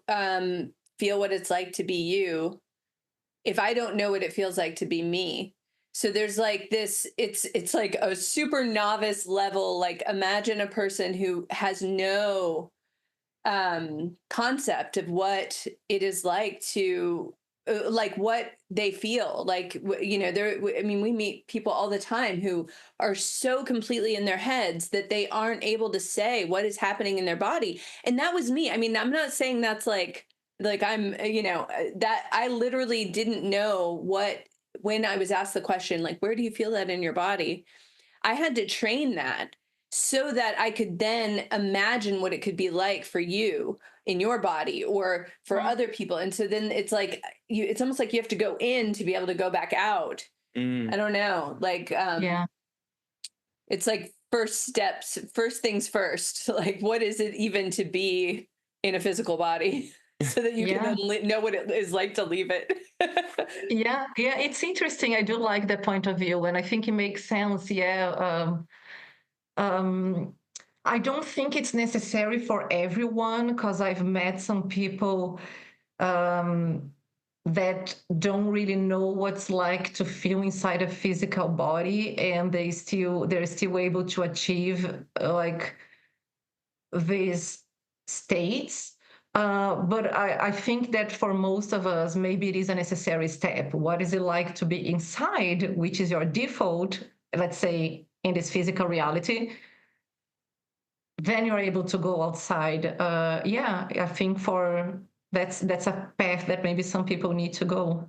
feel what it's like to be you if I don't know what it feels like to be me? So there's like this, it's like a super novice level. Like, imagine a person who has no concept of what it is like to like what they feel like, you know, there, I mean, we meet people all the time who are so completely in their heads that they aren't able to say what is happening in their body. And that was me. I mean, I'm not saying that's like I'm, you know, that I literally didn't know what, when I was asked the question, like, where do you feel that in your body? I had to train that so that I could then imagine what it could be like for you in your body or for other people. And so then it's like it's almost like you have to go in to be able to go back out. I don't know. Like Yeah. it's like first steps, first things first. Like, what is it even to be in a physical body? So that you can then know what it is like to leave it. Yeah, it's interesting. I do like that point of view, and I think it makes sense. Yeah. I don't think it's necessary for everyone, because I've met some people that don't really know what's like to feel inside a physical body, and they're still able to achieve like these states. But I think that for most of us, maybe it is a necessary step. What is it like to be inside, which is your default, let's say, in this physical reality? Then you're able to go outside. Yeah, I think that's a path that maybe some people need to go.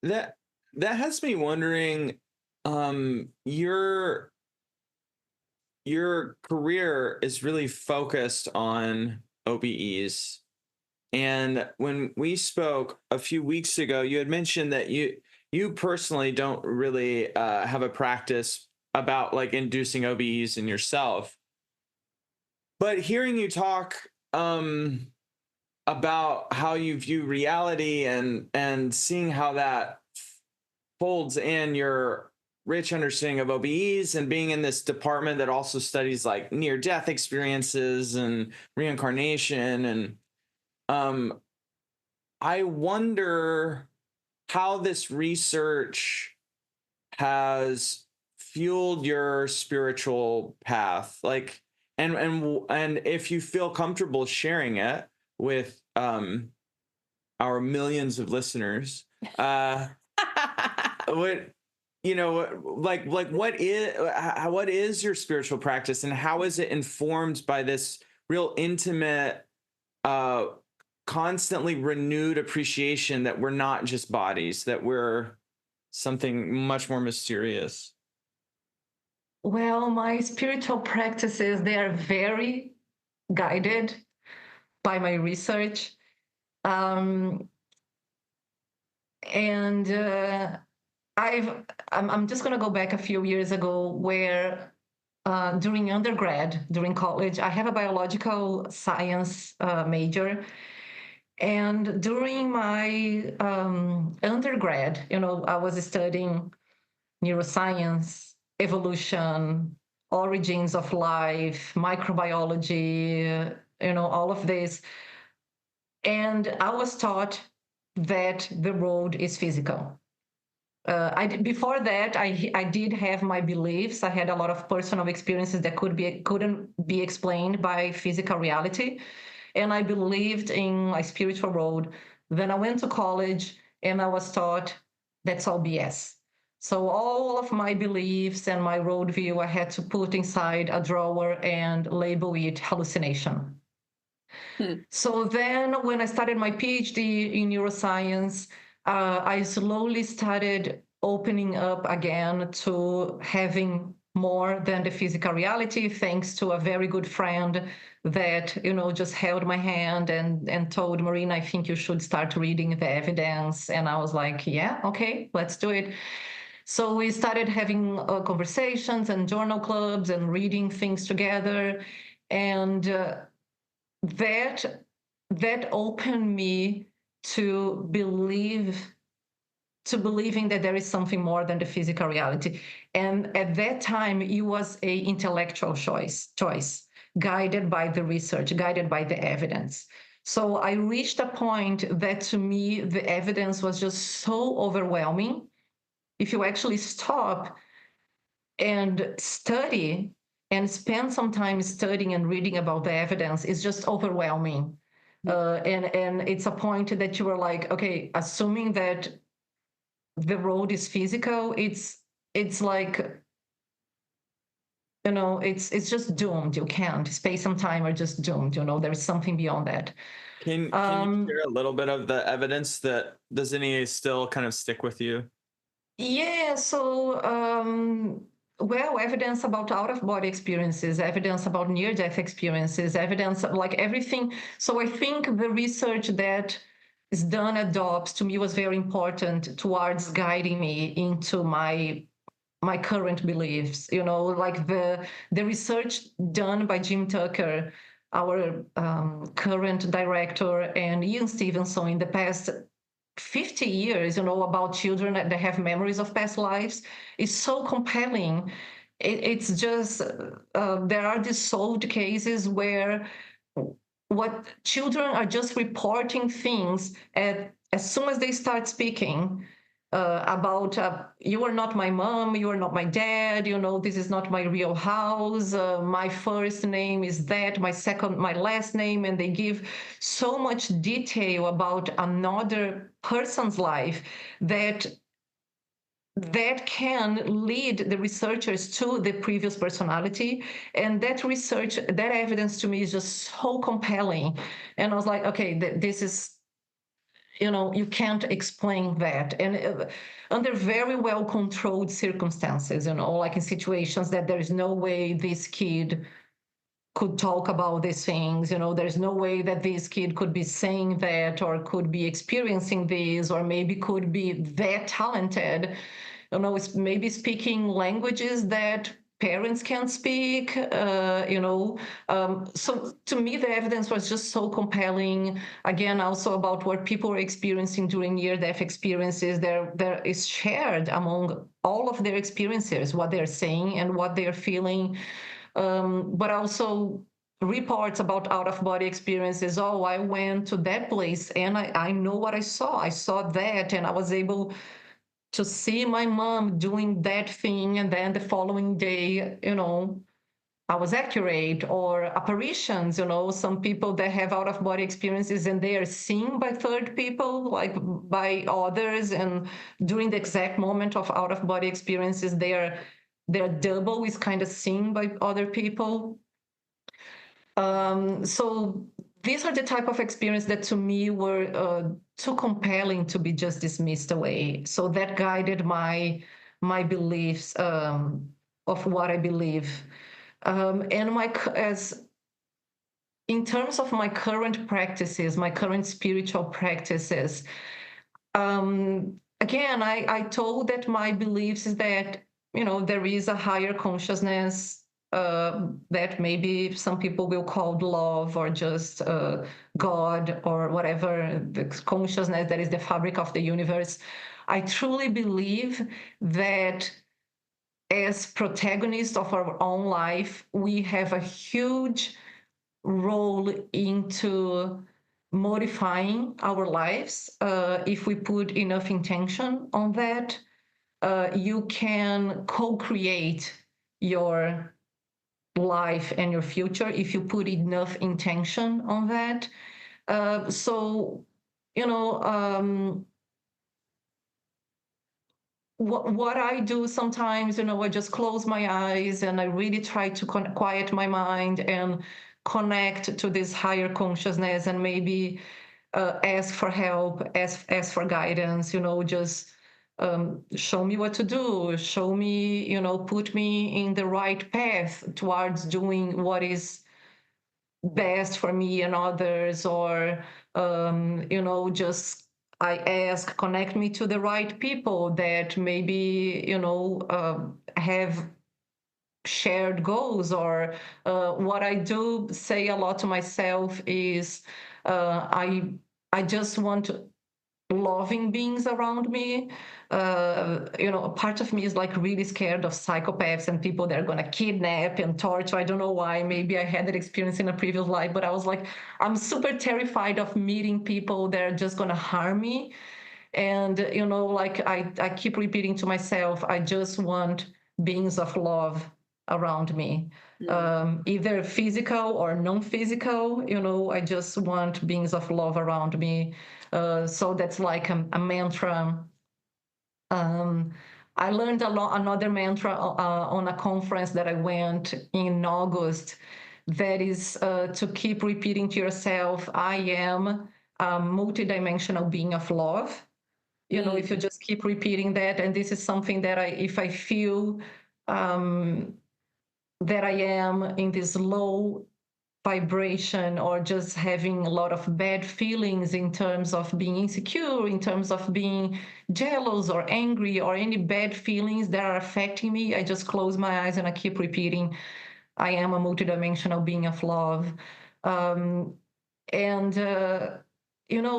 That has me wondering, your career is really focused on OBEs. And when we spoke a few weeks ago, you had mentioned that you personally don't really have a practice about like inducing OBEs in yourself. But hearing you talk about how you view reality and seeing how that folds in your rich understanding of OBEs and being in this department that also studies like near-death experiences and reincarnation, and I wonder how this research has fueled your spiritual path, like, and if you feel comfortable sharing it with our millions of listeners, what, you know, like what is your spiritual practice, and how is it informed by this real intimate constantly renewed appreciation that we're not just bodies, that we're something much more mysterious? Well, my spiritual practices, they are very guided by my research. And I'm just going to go back a few years ago where during undergrad, during college, I have a biological science major. And during my undergrad, you know, I was studying neuroscience, evolution, origins of life, microbiology, you know, all of this. And I was taught that the world is physical. Before that, I did have my beliefs. I had a lot of personal experiences that couldn't be explained by physical reality, and I believed in a spiritual world. Then I went to college, and I was taught that's all BS. So all of my beliefs and my worldview, I had to put inside a drawer and label it hallucination. So then when I started my PhD in neuroscience, I slowly started opening up again to having more than the physical reality, thanks to a very good friend that, just held my hand and told Marina, I think you should start reading the evidence. And I was like, yeah, okay, let's do it. So we started having conversations and journal clubs and reading things together. And that opened me to believing that there is something more than the physical reality. And at that time, it was a intellectual choice, guided by the research, guided by the evidence. So I reached a point that, to me, the evidence was just so overwhelming. If you actually stop and study and spend some time studying and reading about the evidence, it's just overwhelming. And it's a point that you are like, okay, assuming that the road is physical, it's like, it's just doomed. You can't. Space and time are just doomed. There is something beyond that. Can you share a little bit of the evidence that does any still kind of stick with you? Yeah. So, well, evidence about out-of-body experiences, evidence about near-death experiences, evidence like everything. So I think the research that is done at DOPS to me was very important towards guiding me into my current beliefs. Like the research done by Jim Tucker, our current director, and Ian Stevenson in the past 50 years, about children that have memories of past lives is so compelling. It's just there are these solved cases where what children are just reporting things as soon as they start speaking about you are not my mom, you are not my dad, this is not my real house, my first name is that, my last name, and they give so much detail about another person's life that can lead the researchers to the previous personality. And that research, that evidence to me is just so compelling. And I was like, okay, this is, you can't explain that. And under very well controlled circumstances, like in situations that there is no way this kid could talk about these things, there's no way that this kid could be saying that or could be experiencing this or maybe could be that talented, it's maybe speaking languages that parents can't speak, so to me the evidence was just so compelling. Again, also about what people are experiencing during near-death experiences, there is shared among all of their experiences, what they're saying and what they're feeling. But also reports about out-of-body experiences. Oh, I went to that place and I know what I saw that, and I was able to see my mom doing that thing, and then the following day, I was accurate. Or apparitions, some people that have out-of-body experiences and they are seen by third people, like by others, and during the exact moment of out-of-body experiences, they're double is kind of seen by other people. So these are the type of experience that to me were too compelling to be just dismissed away. So that guided my beliefs of what I believe. And in terms of my current practices, my current spiritual practices, again, I told that my beliefs is that, there is a higher consciousness that maybe some people will call love or just God or whatever, the consciousness that is the fabric of the universe. I truly believe that as protagonists of our own life, we have a huge role into modifying our lives. If we put enough intention on that, you can co-create your life and your future if you put enough intention on that. So, what I do sometimes, I just close my eyes and I really try to quiet my mind and connect to this higher consciousness and maybe ask for help, ask for guidance, just show me what to do, show me, put me in the right path towards doing what is best for me and others, or just I ask, connect me to the right people that maybe have shared goals. Or what I do say a lot to myself is I just want loving beings around me. A part of me is like really scared of psychopaths and people that are going to kidnap and torture. I don't know why. Maybe I had that experience in a previous life, but I was like, I'm super terrified of meeting people that are just going to harm me. And like I keep repeating to myself, I just want beings of love around me, either physical or non-physical. I just want beings of love around me. So that's like a mantra. I learned another mantra on a conference that I went in August, that is to keep repeating to yourself, I am a multidimensional being of love. If you just keep repeating that. And this is something that if I feel that I am in this low vibration, or just having a lot of bad feelings in terms of being insecure, in terms of being jealous or angry, or any bad feelings that are affecting me, I just close my eyes and I keep repeating, I am a multidimensional being of love. And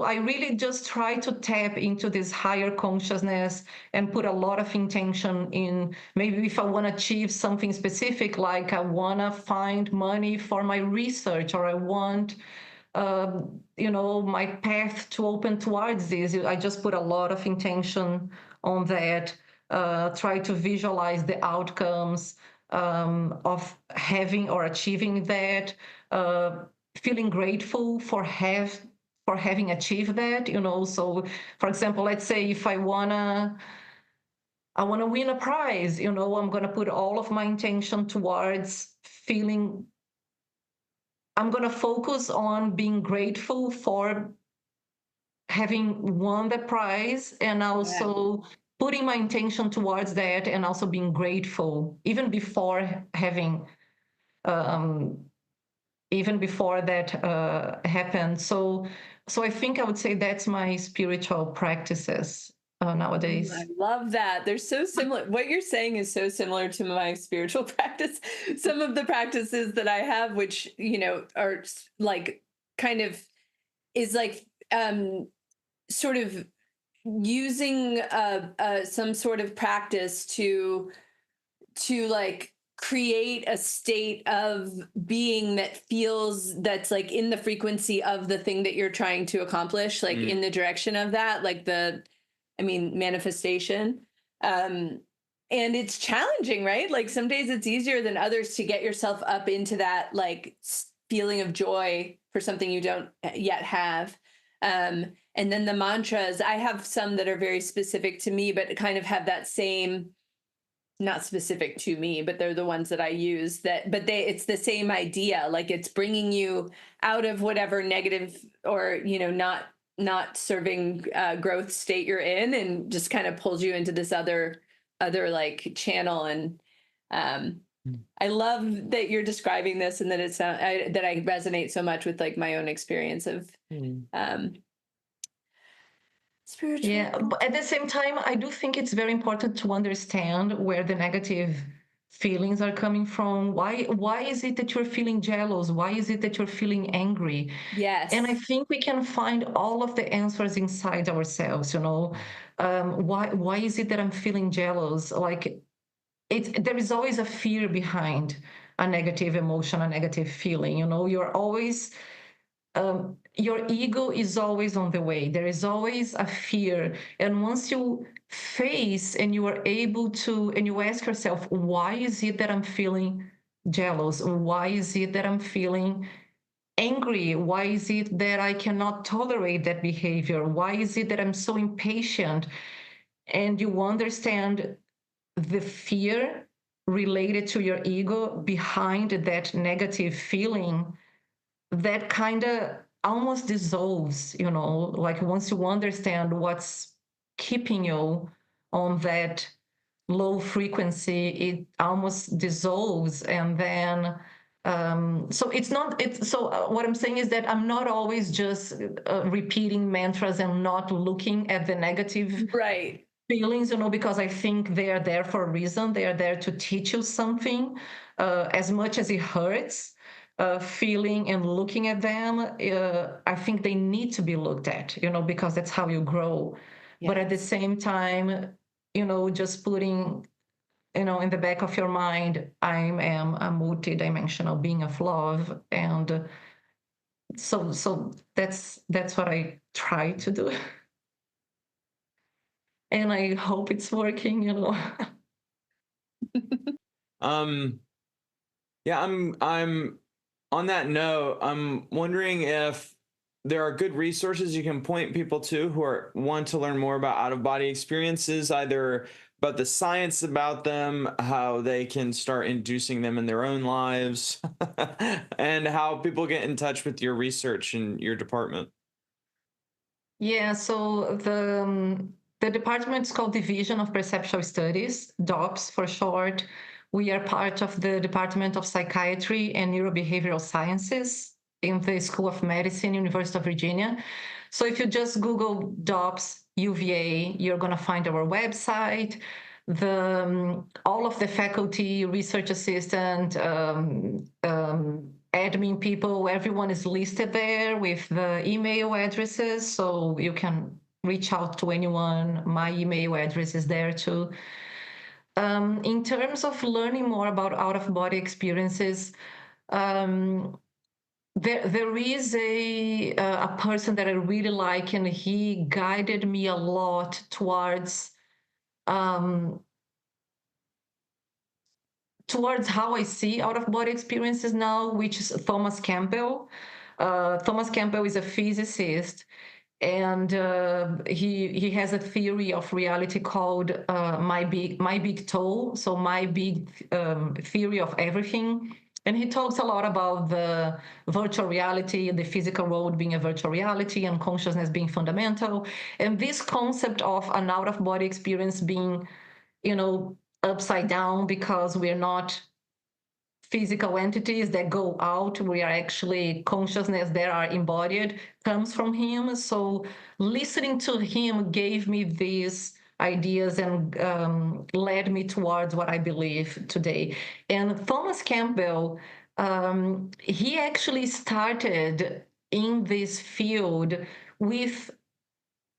I really just try to tap into this higher consciousness and put a lot of intention in. Maybe if I want to achieve something specific, like I want to find money for my research, or I want my path to open towards this, I just put a lot of intention on that. Try to visualize the outcomes of having or achieving that. Feeling grateful for having achieved that. So for example, let's say if I wanna win a prize, I'm gonna put all of my intention towards feeling. I'm gonna focus on being grateful for having won the prize, and also putting my intention towards that, and also being grateful even before having even before that happened. So I think I would say that's my spiritual practices nowadays. I love that. They're so similar. What you're saying is so similar to my spiritual practice. Some of the practices that I have, which, are like kind of is like sort of using some sort of practice to like create a state of being that feels that's like in the frequency of the thing that you're trying to accomplish, like in the direction of that, like manifestation. And it's challenging, right? Like some days it's easier than others to get yourself up into that like feeling of joy for something you don't yet have. And then the mantras, I have some that are very specific to me, but kind of have that same, not specific to me, but they're the ones that I use, it's the same idea. Like it's bringing you out of whatever negative or, not serving growth state you're in, and just kind of pulls you into this other like channel. And I love that you're describing this, and that that I resonate so much with like my own experience of spiritual. Yeah, but at the same time, I do think it's very important to understand where the negative feelings are coming from. Why is it that you're feeling jealous? Why is it that you're feeling angry? Yes. And I think we can find all of the answers inside ourselves. Why is it that I'm feeling jealous? Like there is always a fear behind a negative emotion, a negative feeling. You're always your ego is always on the way. There is always a fear. And once you face and you are able to, and you ask yourself, why is it that I'm feeling jealous? Why is it that I'm feeling angry? Why is it that I cannot tolerate that behavior? Why is it that I'm so impatient? And you understand the fear related to your ego behind that negative feeling, that kind of almost dissolves, like once you understand what's keeping you on that low frequency, it almost dissolves. And then so it's not it's so what I'm saying is that I'm not always just repeating mantras and not looking at the negative Right. feelings, because I think they are there for a reason. They are there to teach you something. As much as it hurts, feeling and looking at them, I think they need to be looked at, because that's how you grow. But at the Yes. same time, just putting, in the back of your mind, I am a multidimensional being of love. And so that's what I try to do. And I hope it's working. Yeah, I'm on that note, I'm wondering if there are good resources you can point people to who want to learn more about out-of-body experiences, either about the science about them, how they can start inducing them in their own lives, and how people get in touch with your research in your department. Yeah, so the department is called Division of Perceptual Studies, DOPS for short. We are part of the Department of Psychiatry and Neurobehavioral Sciences in the School of Medicine, University of Virginia. So if you just Google DOPS UVA, you're going to find our website. All of the faculty, research assistant, admin people, everyone is listed there with the email addresses, so you can reach out to anyone. My email address is there too. In terms of learning more about out-of-body experiences, there is a person that I really like, and he guided me a lot towards how I see out-of-body experiences now, which is Thomas Campbell. Thomas Campbell is a physicist, and he has a theory of reality called my big toe. So my big theory of everything. And he talks a lot about the virtual reality, the physical world being a virtual reality, and consciousness being fundamental. And this concept of an out-of-body experience being, upside down, because we're not physical entities that go out, we are actually consciousness that are embodied, comes from him. So listening to him gave me these ideas and led me towards what I believe today. And Thomas Campbell, he actually started in this field with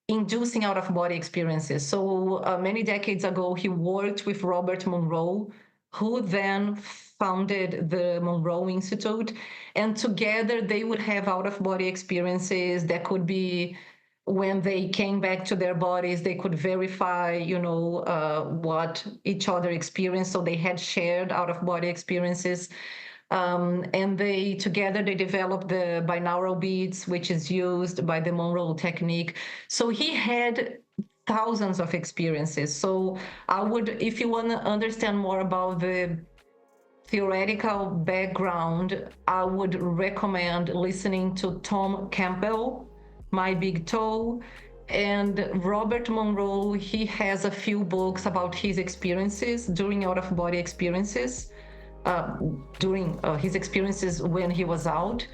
inducing out-of-body experiences. So many decades ago, he worked with Robert Monroe, who then founded the Monroe Institute. And together they would have out-of-body experiences that could be, when they came back to their bodies, they could verify, what each other experienced. So they had shared out-of-body experiences. And they developed the binaural beats, which is used by the Monroe technique. So he had thousands of experiences. So if you want to understand more about the theoretical background, I would recommend listening to Tom Campbell, My Big Toe, and Robert Monroe. He has a few books about his experiences during out-of-body experiences. During his experiences when he was out.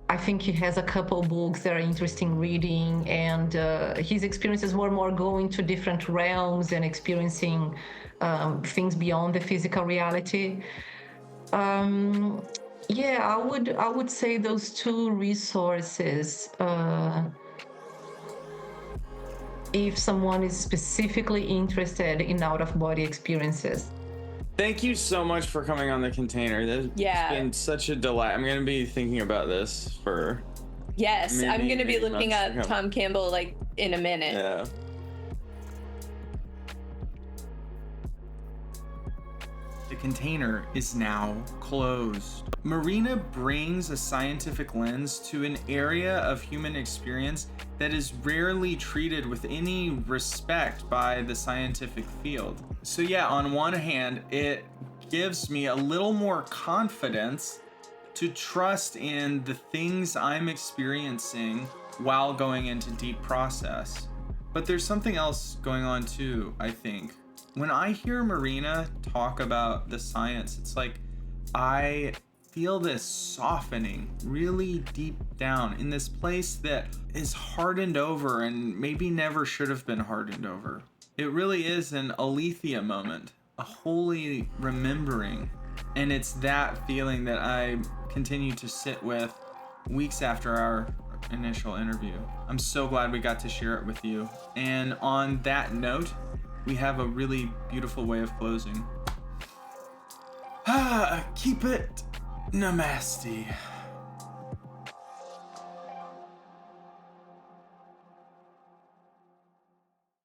I think he has a couple books that are interesting reading, and his experiences were more going to different realms and experiencing things beyond the physical reality. Yeah, I would say those two resources. If someone is specifically interested in out-of-body experiences. Thank you so much for coming on The Container. It's been such a delight. I'm going to be thinking about this for... Yes, I'm going to be looking up Tom Campbell in a minute. Yeah. The Container is now closed. Marina brings a scientific lens to an area of human experience that is rarely treated with any respect by the scientific field. So yeah, on one hand, it gives me a little more confidence to trust in the things I'm experiencing while going into deep process. But there's something else going on too, I think. When I hear Marina talk about the science, it's like I feel this softening really deep down in this place that is hardened over and maybe never should have been hardened over. It really is an aletheia moment, a holy remembering. And it's that feeling that I continue to sit with weeks after our initial interview. I'm so glad we got to share it with you. And on that note, we have a really beautiful way of closing. Keep it namaste.